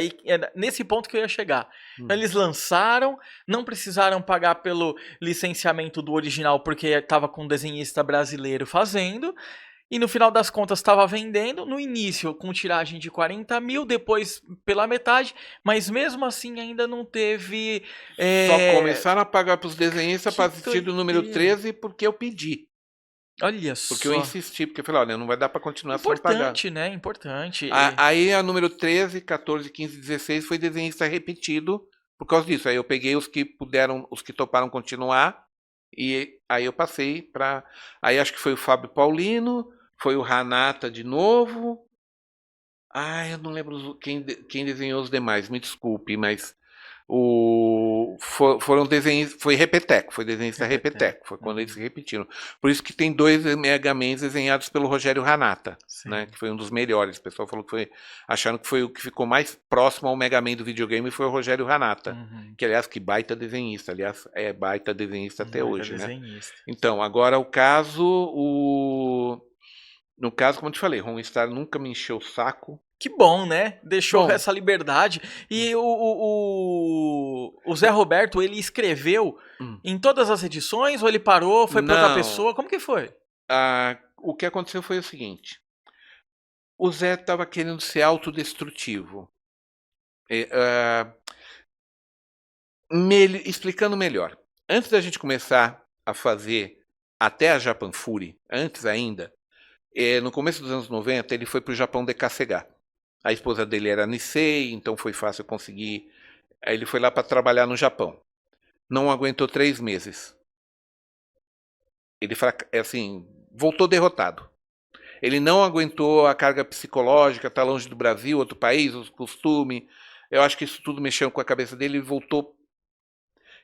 nesse ponto que eu ia chegar. Então, eles lançaram, não precisaram pagar pelo licenciamento do original porque estava com um desenhista brasileiro fazendo. E no final das contas estava vendendo, no início com tiragem de 40 mil, depois pela metade, mas mesmo assim ainda não teve... Só começaram a pagar para os desenhistas para assistir do número doideira. 13 porque eu pedi. Olha Porque só. eu insisti, porque eu falei, olha, não vai dar para continuar sem pagar. Importante, né? Importante. Aí a número 13, 14, 15, 16 foi desenhista repetido por causa disso. Aí eu peguei os que puderam, os que toparam continuar, e aí eu passei para... Aí acho que foi o Fábio Paulino, foi o Hanata de novo. Eu não lembro quem desenhou os demais, me desculpe, mas foram desenhos, foi Repeteco, foi desenhista Repeteco, foi quando eles se repetiram. Por isso que tem 2 Mega Mans desenhados pelo Rogério Hanata, né, que foi um dos melhores. O pessoal falou que acharam que foi o que ficou mais próximo ao Mega Man do videogame, foi o Rogério Hanata, que aliás, que baita desenhista, aliás, é baita desenhista até hoje, né? Então, agora no caso, como eu te falei, Homestar nunca me encheu o saco. Que bom, né? Deixou essa liberdade. E o Zé Roberto, ele escreveu em todas as edições ou ele parou, foi para outra pessoa? Como que foi? O que aconteceu foi o seguinte. O Zé estava querendo ser autodestrutivo. Explicando melhor. Antes da gente começar a fazer até a Japan Fury, antes ainda, no começo dos anos 90, ele foi para o Japão decassegar. A esposa dele era Nisei, então foi fácil conseguir. Aí ele foi lá para trabalhar no Japão. Não aguentou 3 meses. Ele voltou derrotado. Ele não aguentou a carga psicológica, tá longe do Brasil, outro país, os costumes. Eu acho que isso tudo mexeu com a cabeça dele,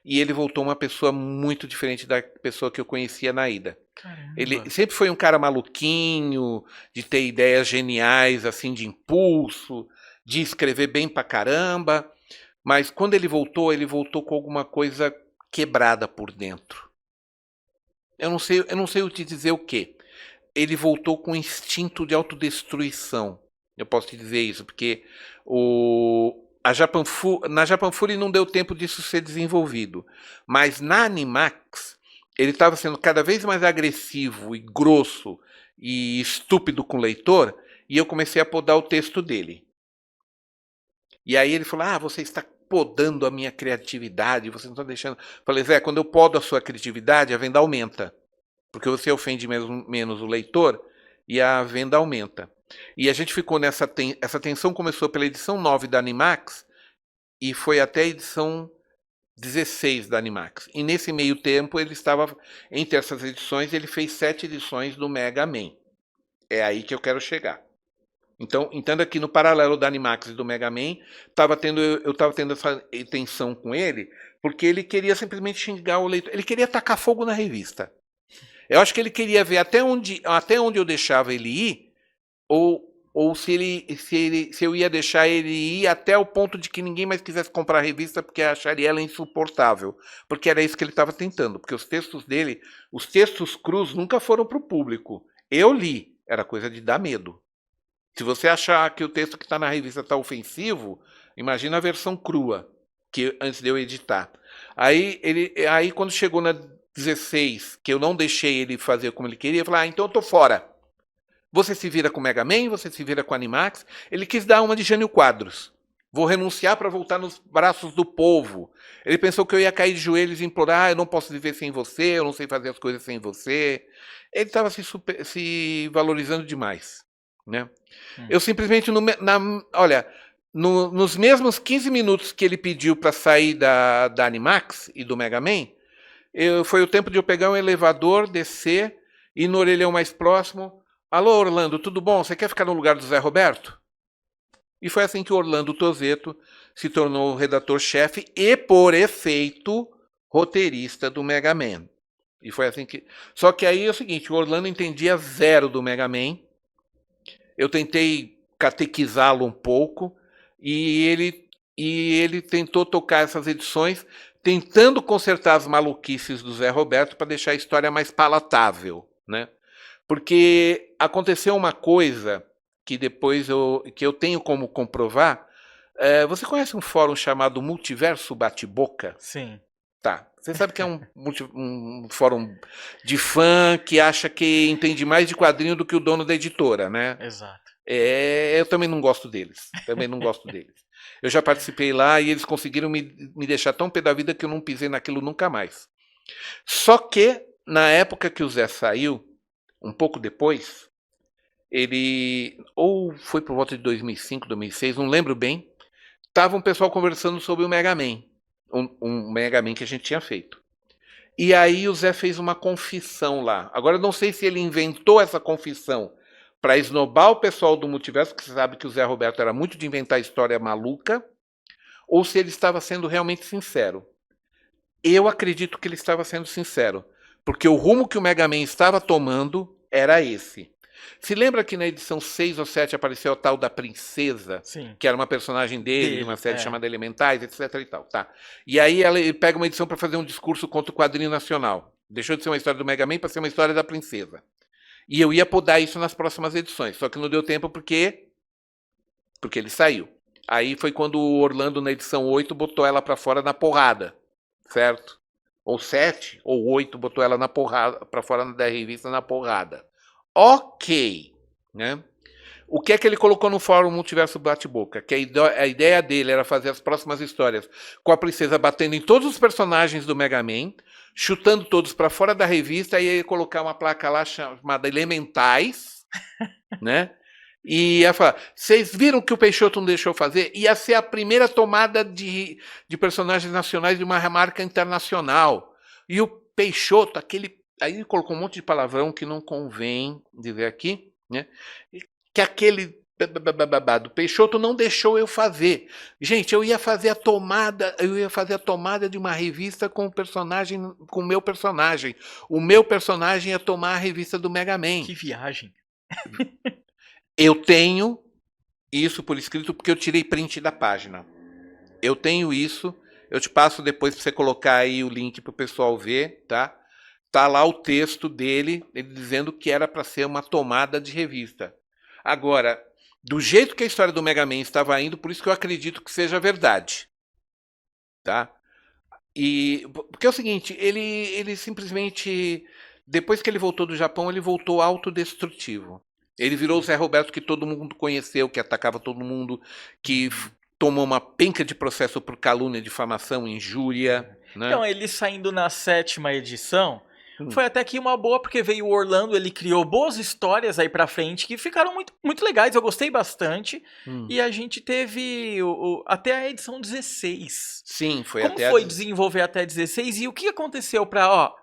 ele voltou uma pessoa muito diferente da pessoa que eu conhecia na ida. Caramba. Ele sempre foi um cara maluquinho, de ter ideias geniais, assim, de impulso, de escrever bem pra caramba, mas quando ele voltou com alguma coisa quebrada por dentro. Eu não sei te dizer o quê. Ele voltou com instinto de autodestruição. Eu posso te dizer isso, porque na Japan Fury não deu tempo disso ser desenvolvido. Mas na Animax, ele estava sendo cada vez mais agressivo e grosso e estúpido com o leitor, e eu comecei a podar o texto dele. E aí ele falou, você está podando a minha criatividade, você não está deixando... Falei, Zé, quando eu podo a sua criatividade, a venda aumenta. Porque você ofende menos o leitor e a venda aumenta. E a gente ficou essa tensão começou pela edição 9 da Animax e foi até a edição 16 da Animax. E nesse meio tempo, ele estava, entre essas edições, ele fez 7 edições do Mega Man. É aí que eu quero chegar. Então, entenda que no paralelo da Animax e do Mega Man, eu estava tendo essa tensão com ele, porque ele queria simplesmente xingar o leitor. Ele queria tacar fogo na revista. Eu acho que ele queria ver até onde eu deixava ele ir, ou se eu ia deixar ele ir até o ponto de que ninguém mais quisesse comprar a revista porque acharia ela insuportável. Porque era isso que ele estava tentando. Porque os textos dele, os textos crus, nunca foram para o público. Eu li, era coisa de dar medo. Se você achar que o texto que está na revista está ofensivo, imagina a versão crua, que antes de eu editar. Aí quando chegou na 16, que eu não deixei ele fazer como ele queria, eu falei, então eu tô fora. Você se vira com o Mega Man, você se vira com a Animax. Ele quis dar uma de Jânio Quadros. Vou renunciar para voltar nos braços do povo. Ele pensou que eu ia cair de joelhos e implorar, eu não posso viver sem você, eu não sei fazer as coisas sem você. Ele estava se valorizando demais. Né? Eu simplesmente, nos mesmos 15 minutos que ele pediu para sair da Animax e do Mega Man, foi o tempo de eu pegar um elevador, descer, ir no orelhão mais próximo. Alô, Orlando, tudo bom? Você quer ficar no lugar do Zé Roberto? E foi assim que o Orlando Tozeto se tornou o redator-chefe e, por efeito, roteirista do Mega Man. E foi assim que... Só que aí é o seguinte, o Orlando entendia zero do Mega Man. Eu tentei catequizá-lo um pouco e ele tentou tocar essas edições tentando consertar as maluquices do Zé Roberto para deixar a história mais palatável, né? Porque aconteceu uma coisa que depois que eu tenho como comprovar. Você conhece um fórum chamado Multiverso Bate-Boca? Sim. Tá. Você sabe que é um fórum de fã que acha que entende mais de quadrinho do que o dono da editora, né? Exato. Eu também não gosto deles. Eu já participei lá e eles conseguiram me deixar tão pé da vida que eu não pisei naquilo nunca mais. Só que, na época que o Zé saiu, um pouco depois, ele, ou foi por volta de 2005, 2006, não lembro bem, estava um pessoal conversando sobre o Mega Man. Um Mega Man que a gente tinha feito. E aí o Zé fez uma confissão lá. Agora eu não sei se ele inventou essa confissão para esnobar o pessoal do multiverso, porque você sabe que o Zé Roberto era muito de inventar história maluca, ou se ele estava sendo realmente sincero. Eu acredito que ele estava sendo sincero, porque o rumo que o Mega Man estava tomando era esse. Se lembra que na edição 6 ou 7 apareceu a tal da princesa, Sim. que era uma personagem dele, de uma série chamada Elementais, etc. e tal. Tá. E aí ele pega uma edição para fazer um discurso contra o quadrinho nacional. Deixou de ser uma história do Mega Man para ser uma história da princesa. E eu ia podar isso nas próximas edições, só que não deu tempo porque ele saiu. Aí foi quando o Orlando, na edição 8, botou ela para fora na porrada, certo? Ou 7, ou 8, botou ela na porrada, para fora da revista na porrada. Ok, né? O que é que ele colocou no fórum Multiverso Bate-Boca? Que a ideia dele era fazer as próximas histórias com a princesa batendo em todos os personagens do Mega Man, chutando todos para fora da revista, e ele colocar uma placa lá chamada Elementais, né? E ia falar, vocês viram o que o Peixoto não deixou fazer? Ia ser a primeira tomada de personagens nacionais de uma marca internacional. E o Peixoto, aí ele colocou um monte de palavrão que não convém dizer aqui. né? Que aquele do Peixoto não deixou eu fazer. Gente, eu ia fazer a tomada de uma revista com o meu personagem. O meu personagem ia tomar a revista do Mega Man. Que viagem. Eu tenho isso por escrito porque eu tirei print da página. Eu tenho isso, eu te passo depois para você colocar aí o link para o pessoal ver, tá? Tá lá o texto dele, ele dizendo que era para ser uma tomada de revista. Agora, do jeito que a história do Mega Man estava indo, por isso que eu acredito que seja verdade, tá? E porque é o seguinte, ele simplesmente, depois que ele voltou do Japão, ele voltou autodestrutivo. Ele virou o Zé Roberto que todo mundo conheceu, que atacava todo mundo, que tomou uma penca de processo por calúnia, difamação, injúria, né? Então, ele saindo na 7ª edição, foi até que uma boa, porque veio o Orlando, ele criou boas histórias aí pra frente, que ficaram muito, muito legais, eu gostei bastante. E a gente teve até a edição 16. Sim, foi Como até foi desenvolver até a 16 e o que aconteceu pra,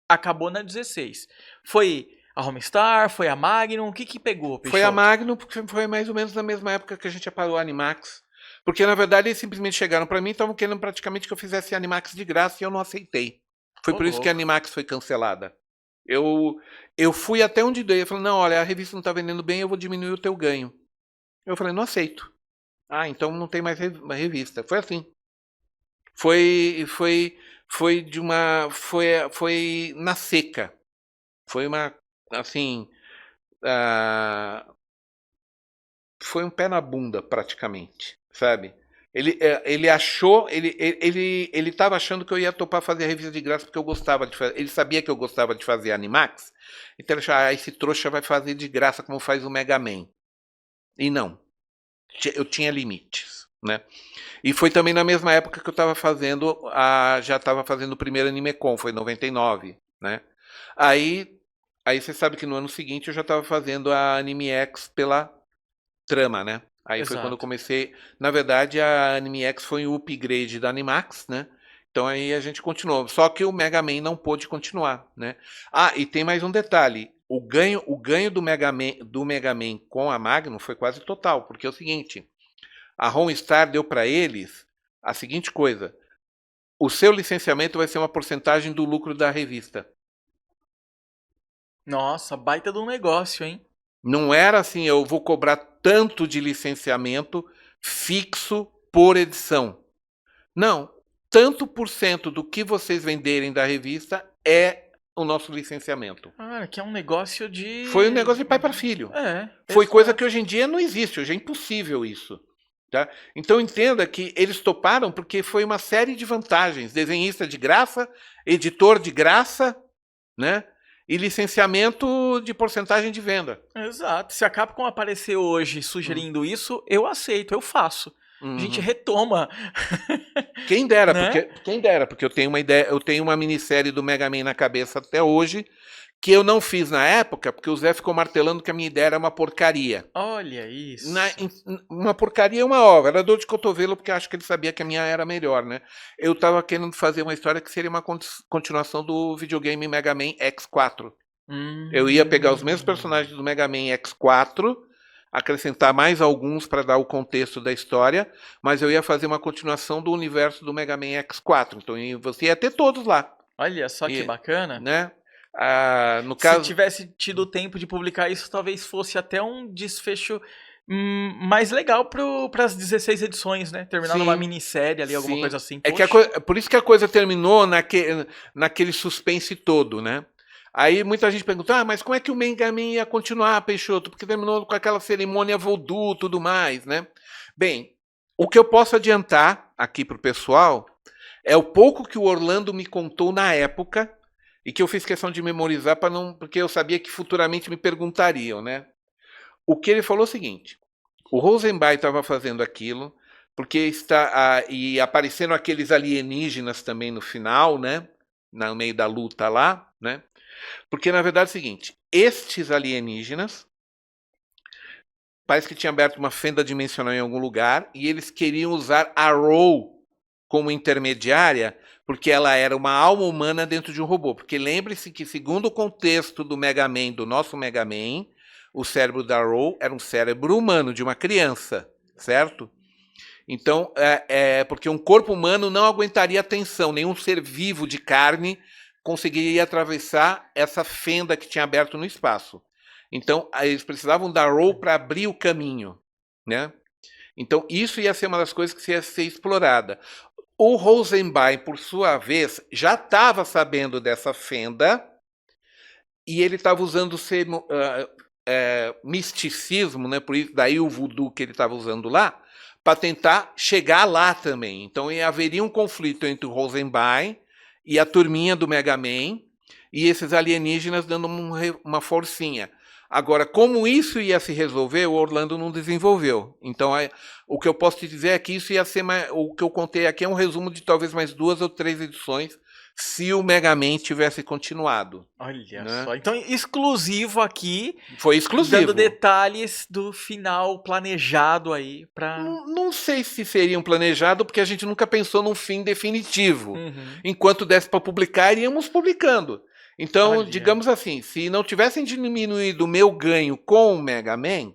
acabou na 16? Foi a Homestar, foi a Magnum, o que pegou, Peixoto? Foi a Magnum, porque foi mais ou menos na mesma época que a gente parou a Animax. Porque, na verdade, eles simplesmente chegaram pra mim e estavam querendo praticamente que eu fizesse a Animax de graça e eu não aceitei. Foi por isso que a Animax foi cancelada. Eu fui até onde dei. Eu falei, não, olha, a revista não tá vendendo bem, eu vou diminuir o teu ganho. Eu falei, não aceito. Ah, então não tem mais revista. Foi assim. Foi na seca. Foi uma, assim, foi um pé na bunda, praticamente, sabe? Ele achou, ele estava achando que eu ia topar fazer a revista de graça porque eu gostava de fazer. Ele sabia que eu gostava de fazer Animax, então ele achava, esse trouxa vai fazer de graça como faz o Mega Man. E não, eu tinha limites, né? E foi também na mesma época que eu estava fazendo, já estava fazendo o primeiro AnimeCon, foi em 99, né? Aí você sabe que no ano seguinte eu já estava fazendo a Anime X pela Trama, né? Aí foi quando eu comecei. Na verdade, a Anime X foi um upgrade da Animax, né? Então aí a gente continuou. Só que o Mega Man não pôde continuar, né? Ah, e tem mais um detalhe. O ganho do Mega Man com a Magnum foi quase total, porque é o seguinte: a Homestar deu para eles a seguinte coisa: o seu licenciamento vai ser uma porcentagem do lucro da revista. Nossa, baita de um negócio, hein? Não era assim, eu vou cobrar tanto de licenciamento fixo por edição. Não, tanto por cento do que vocês venderem da revista é o nosso licenciamento. Ah, que é um negócio de... Foi um negócio de pai para filho. Foi coisa que hoje em dia não existe, hoje é impossível isso. Tá? Então entenda que eles toparam porque foi uma série de vantagens. Desenhista de graça, editor de graça, né? E licenciamento de porcentagem de venda. Exato. Se a Capcom aparecer hoje sugerindo isso, eu aceito, eu faço. A gente retoma. Quem dera, né? Porque eu tenho uma ideia, eu tenho uma minissérie do Mega Man na cabeça até hoje, que eu não fiz na época, porque o Zé ficou martelando que a minha ideia era uma porcaria. Olha isso. Uma porcaria é uma obra, era dor de cotovelo, porque acho que ele sabia que a minha era melhor, né? Eu tava querendo fazer uma história que seria uma continuação do videogame Mega Man X4. Eu ia pegar os mesmos personagens do Mega Man X4, acrescentar mais alguns para dar o contexto da história, mas eu ia fazer uma continuação do universo do Mega Man X4. Então você ia ter todos lá. Olha só que bacana. Né? No caso... Se tivesse tido tempo de publicar isso, talvez fosse até um desfecho mais legal para as 16 edições, né? Terminar numa minissérie ali, alguma coisa assim. É que por isso que a coisa terminou naquele suspense todo, né? Aí muita gente pergunta, mas como é que o Mega Man ia continuar, Peixoto? Porque terminou com aquela cerimônia voodoo e tudo mais, né? Bem, o que eu posso adiantar aqui pro pessoal é o pouco que o Orlando me contou na época e que eu fiz questão de memorizar porque eu sabia que futuramente me perguntariam, né? O que ele falou é o seguinte: o Rosenbai estava fazendo aquilo porque e apareceram aqueles alienígenas também no final, né? No meio da luta lá, né? Porque na verdade é o seguinte: estes alienígenas parece que tinha aberto uma fenda dimensional em algum lugar e eles queriam usar a Ro como intermediária, porque ela era uma alma humana dentro de um robô. Porque lembre-se que, segundo o contexto do Mega Man, do nosso Mega Man, O cérebro da Ro era um cérebro humano, de uma criança, certo? Então, porque um corpo humano não aguentaria a tensão, nenhum ser vivo de carne conseguiria atravessar essa fenda que tinha aberto no espaço. Então, eles precisavam da Ro para abrir o caminho, né? Então, isso ia ser uma das coisas que ia ser explorada. O Rosenbaum, por sua vez, já estava sabendo dessa fenda e ele estava usando misticismo, né? Por isso, daí o voodoo que ele estava usando lá, para tentar chegar lá também. Então, haveria um conflito entre o Rosenbaum e a turminha do Mega Man e esses alienígenas dando uma forcinha. Agora, como isso ia se resolver, o Orlando não desenvolveu. Então, o que eu posso te dizer é que isso ia ser o que eu contei aqui é um resumo de talvez mais 2 ou 3 edições, se o Mega Man tivesse continuado. Olha né? só. Então, exclusivo aqui. Foi exclusivo. Dando detalhes do final planejado aí para. Não sei se seria um planejado, porque a gente nunca pensou num fim definitivo. Enquanto desse para publicar, iríamos publicando. Então, digamos assim, se não tivessem diminuído o meu ganho com o Mega Man,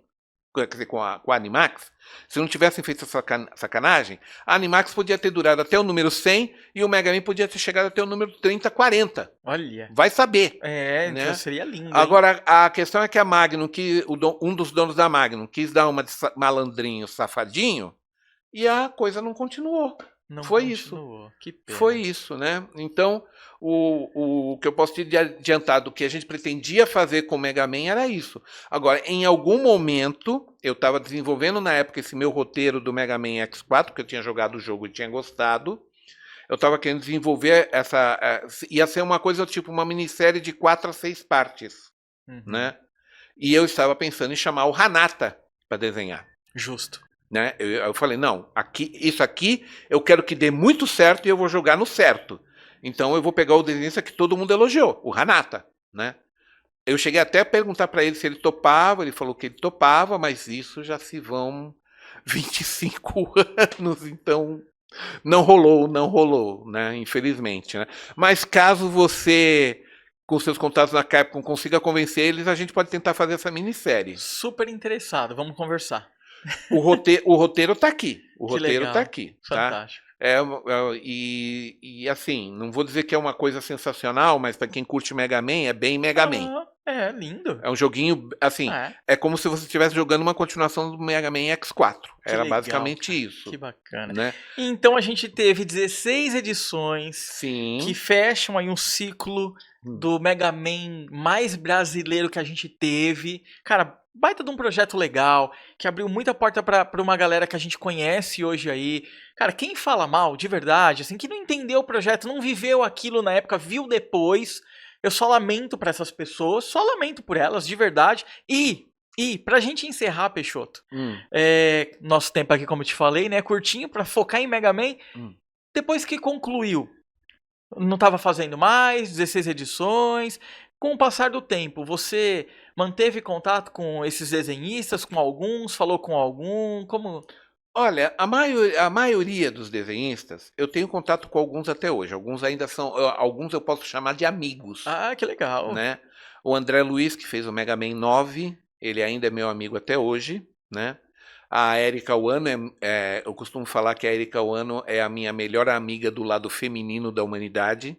quer dizer, com a Animax, se não tivessem feito essa sacanagem, a Animax podia ter durado até o número 100 e o Mega Man podia ter chegado até o número 30, 40. Olha. Vai saber. Né? Então seria lindo. Hein? Agora, a questão é que a Magnum, um dos donos da Magnum, quis dar uma de malandrinho, safadinho, e a coisa não continuou. Foi isso. Que pena. Foi isso, né? Então, o que eu posso te adiantar do que a gente pretendia fazer com o Mega Man era isso. Agora, em algum momento, eu estava desenvolvendo na época esse meu roteiro do Mega Man X4, que eu tinha jogado o jogo e tinha gostado. Eu estava querendo desenvolver ia ser uma coisa tipo uma minissérie de 4 a 6 partes, né? E eu estava pensando em chamar o Hanata para desenhar. Justo. Né? Eu falei, não, isso aqui eu quero que dê muito certo e eu vou jogar no certo. Então eu vou pegar o desenhista que todo mundo elogiou, o Hanata, né? Eu cheguei até a perguntar para ele se ele topava, ele falou que ele topava, mas isso já se vão 25 anos, então não rolou, né? Infelizmente, né? Mas caso você, com seus contatos na Capcom, consiga convencer eles, a gente pode tentar fazer essa minissérie. Super interessado, vamos conversar. O roteiro tá aqui. O roteiro tá aqui. Fantástico. E assim, não vou dizer que é uma coisa sensacional, mas para quem curte Mega Man, é bem Mega Man. É lindo. É um joguinho, assim, é como se você estivesse jogando uma continuação do Mega Man X4. Era legal, basicamente isso. Que bacana. Né? Então a gente teve 16 edições. Sim. Que fecham aí um ciclo do Mega Man mais brasileiro que a gente teve. Cara, baita de um projeto legal, que abriu muita porta pra uma galera que a gente conhece hoje aí. Cara, quem fala mal, de verdade, assim, que não entendeu o projeto, não viveu aquilo na época, viu depois, eu só lamento pra essas pessoas, só lamento por elas, de verdade. E pra gente encerrar, Peixoto, nosso tempo aqui, como eu te falei, né, curtinho, pra focar em Mega Man, depois que concluiu, não tava fazendo mais, 16 edições. Com o passar do tempo, você manteve contato com esses desenhistas, com alguns, falou com algum, como... Olha, a maioria dos desenhistas, eu tenho contato com alguns até hoje. Alguns ainda são, alguns eu posso chamar de amigos. Ah, que legal. Né? O André Luiz, que fez o Mega Man 9, ele ainda é meu amigo até hoje, né? A Erika Wano, eu costumo falar que a Erika Wano é a minha melhor amiga do lado feminino da humanidade,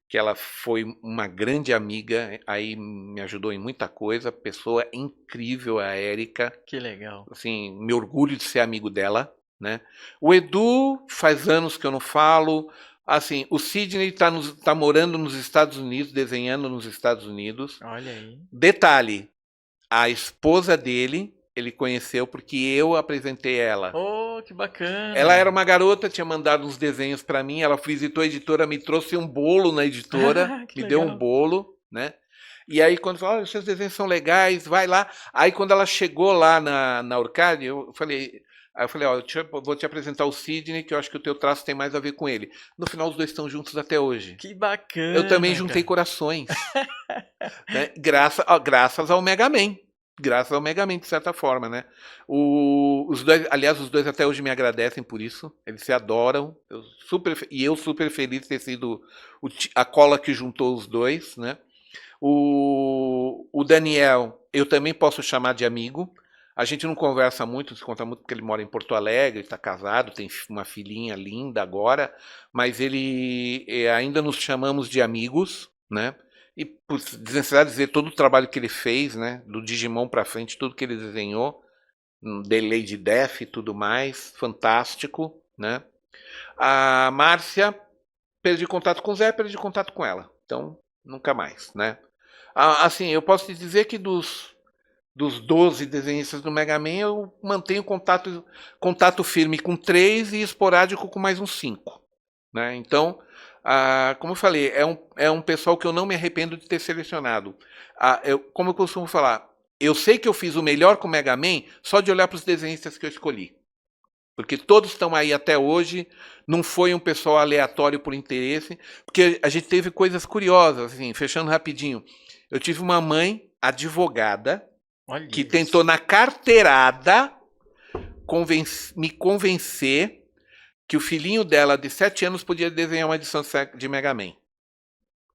que ela foi uma grande amiga, aí me ajudou em muita coisa, pessoa incrível, a Erika. Que legal. Assim, me orgulho de ser amigo dela, né? O Edu, faz anos que eu não falo. Assim, o Sidney tá morando nos Estados Unidos, desenhando nos Estados Unidos. Olha aí. Detalhe, a esposa dele, ele conheceu porque eu apresentei ela. Oh, que bacana. Ela era uma garota, tinha mandado uns desenhos para mim, ela visitou a editora, me trouxe um bolo na editora, me deu um bolo, né? E aí quando falou, seus desenhos são legais, vai lá. Aí quando ela chegou lá na Orcade, eu falei, vou te apresentar o Sidney, que eu acho que o teu traço tem mais a ver com ele. No final os dois estão juntos até hoje. Que bacana. Eu também juntei corações. Né? Graças ao Mega Man. Graças ao Mega Man, de certa forma, né? Os dois até hoje me agradecem por isso. Eles se adoram. Eu super feliz de ter sido a cola que juntou os dois, né? O Daniel, eu também posso chamar de amigo. A gente não conversa muito, se conta muito porque ele mora em Porto Alegre, está casado, tem uma filhinha linda agora, mas ele ainda nos chamamos de amigos, né? E por desnecessidade dizer todo o trabalho que ele fez, né? Do Digimon para frente, tudo que ele desenhou, Delay de Death e tudo mais, fantástico, né? A Márcia, perdi contato com o Zé, perdi contato com ela, então nunca mais, né? Assim, eu posso te dizer que dos 12 desenhistas do Mega Man, eu mantenho contato firme com 3 e esporádico com mais uns 5. Né? Então, como eu falei, é um pessoal que eu não me arrependo de ter selecionado. Como eu costumo falar, eu sei que eu fiz o melhor com o Mega Man só de olhar para os desenhistas que eu escolhi. Porque todos estão aí até hoje, não foi um pessoal aleatório por interesse, porque a gente teve coisas curiosas, assim, fechando rapidinho. Eu tive uma mãe advogada, Olha que isso. tentou na carteirada me convencer que o filhinho dela de 7 anos podia desenhar uma edição de Mega Man.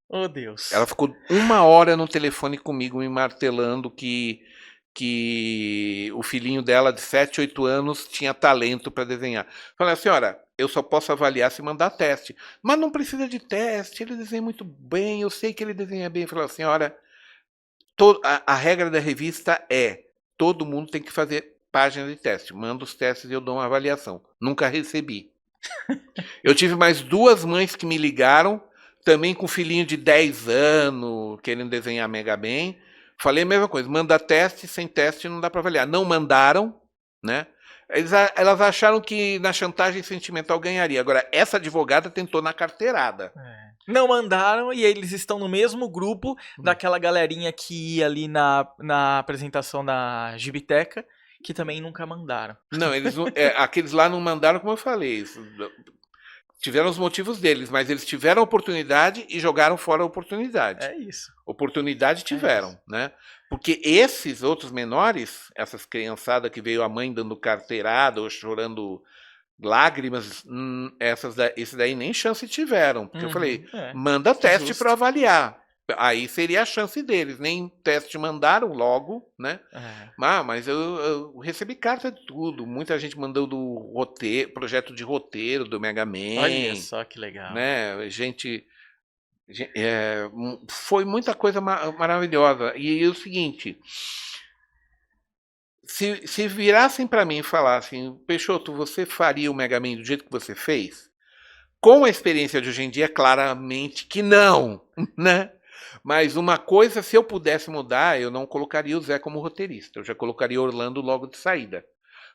Oh, Deus. Ela ficou 1 hora no telefone comigo me martelando que o filhinho dela de 7, 8 anos tinha talento para desenhar. Falei, senhora, eu só posso avaliar se mandar teste. Mas não precisa de teste, ele desenha muito bem, eu sei que ele desenha bem. Falei, senhora, a regra da revista é, todo mundo tem que fazer página de teste. Manda os testes e eu dou uma avaliação. Nunca recebi. Eu tive mais 2 mães que me ligaram, também com filhinho de 10 anos, querendo desenhar Mega Man. Falei a mesma coisa, manda teste, sem teste não dá para avaliar. Não mandaram, né? Elas acharam que na chantagem sentimental ganharia. Agora, essa advogada tentou na carteirada. Não mandaram e eles estão no mesmo grupo daquela galerinha que ia ali na apresentação da Gibiteca, que também nunca mandaram. Não, eles aqueles lá não mandaram, como eu falei. Tiveram os motivos deles, mas eles tiveram a oportunidade e jogaram fora a oportunidade. É isso. Oportunidade tiveram, né? Porque esses outros menores, essas criançadas que veio a mãe dando carteirada ou chorando lágrimas, esse daí nem chance tiveram. Porque eu falei, manda teste para avaliar. Aí seria a chance deles. Nem teste mandaram logo, né? Mas eu recebi carta de tudo. Muita gente mandou do roteiro, projeto de roteiro do Mega Man. Olha só que legal. Né? Foi muita coisa maravilhosa. E é o seguinte, se virassem para mim e falassem, Peixoto, você faria o Mega Man do jeito que você fez? Com a experiência de hoje em dia, claramente que não, né? Mas uma coisa, se eu pudesse mudar, eu não colocaria o Zé como roteirista. Eu já colocaria Orlando logo de saída.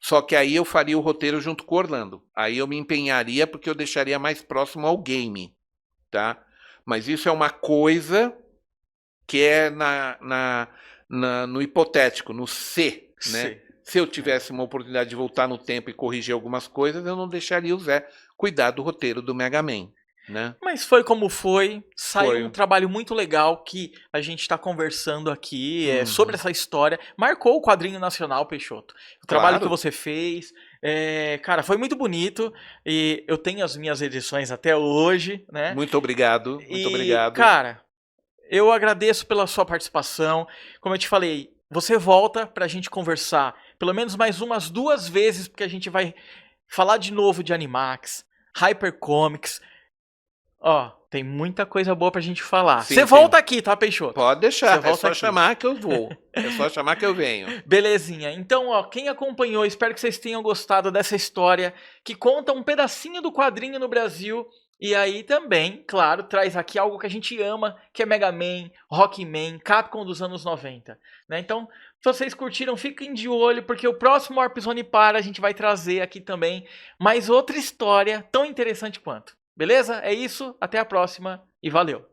Só que aí eu faria o roteiro junto com o Orlando. Aí eu me empenharia porque eu deixaria mais próximo ao game, tá? Mas isso é uma coisa que é no hipotético, no C, né? Sim. Se eu tivesse uma oportunidade de voltar no tempo e corrigir algumas coisas, eu não deixaria o Zé cuidar do roteiro do Mega Man. Né? Mas foi como foi, saiu um trabalho muito legal que a gente está conversando aqui sobre essa história, marcou o quadrinho nacional, Peixoto. O trabalho que você fez, cara, foi muito bonito e eu tenho as minhas edições até hoje, né? Muito obrigado, muito obrigado. Cara, eu agradeço pela sua participação, como eu te falei, você volta pra gente conversar pelo menos mais umas 2 vezes, porque a gente vai falar de novo de Animax, Hypercomics. Ó, tem muita coisa boa pra gente falar. Você volta aqui, tá, Peixoto? Pode deixar, é só chamar que eu vou. É só chamar que eu venho. Belezinha. Então, ó, quem acompanhou, espero que vocês tenham gostado dessa história que conta um pedacinho do quadrinho no Brasil. E aí também, claro, traz aqui algo que a gente ama, que é Mega Man, Rockman, Capcom dos anos 90. Né? Então, se vocês curtiram, fiquem de olho, porque o próximo Warp Zone Para a gente vai trazer aqui também mais outra história tão interessante quanto. Beleza? É isso, até a próxima e valeu!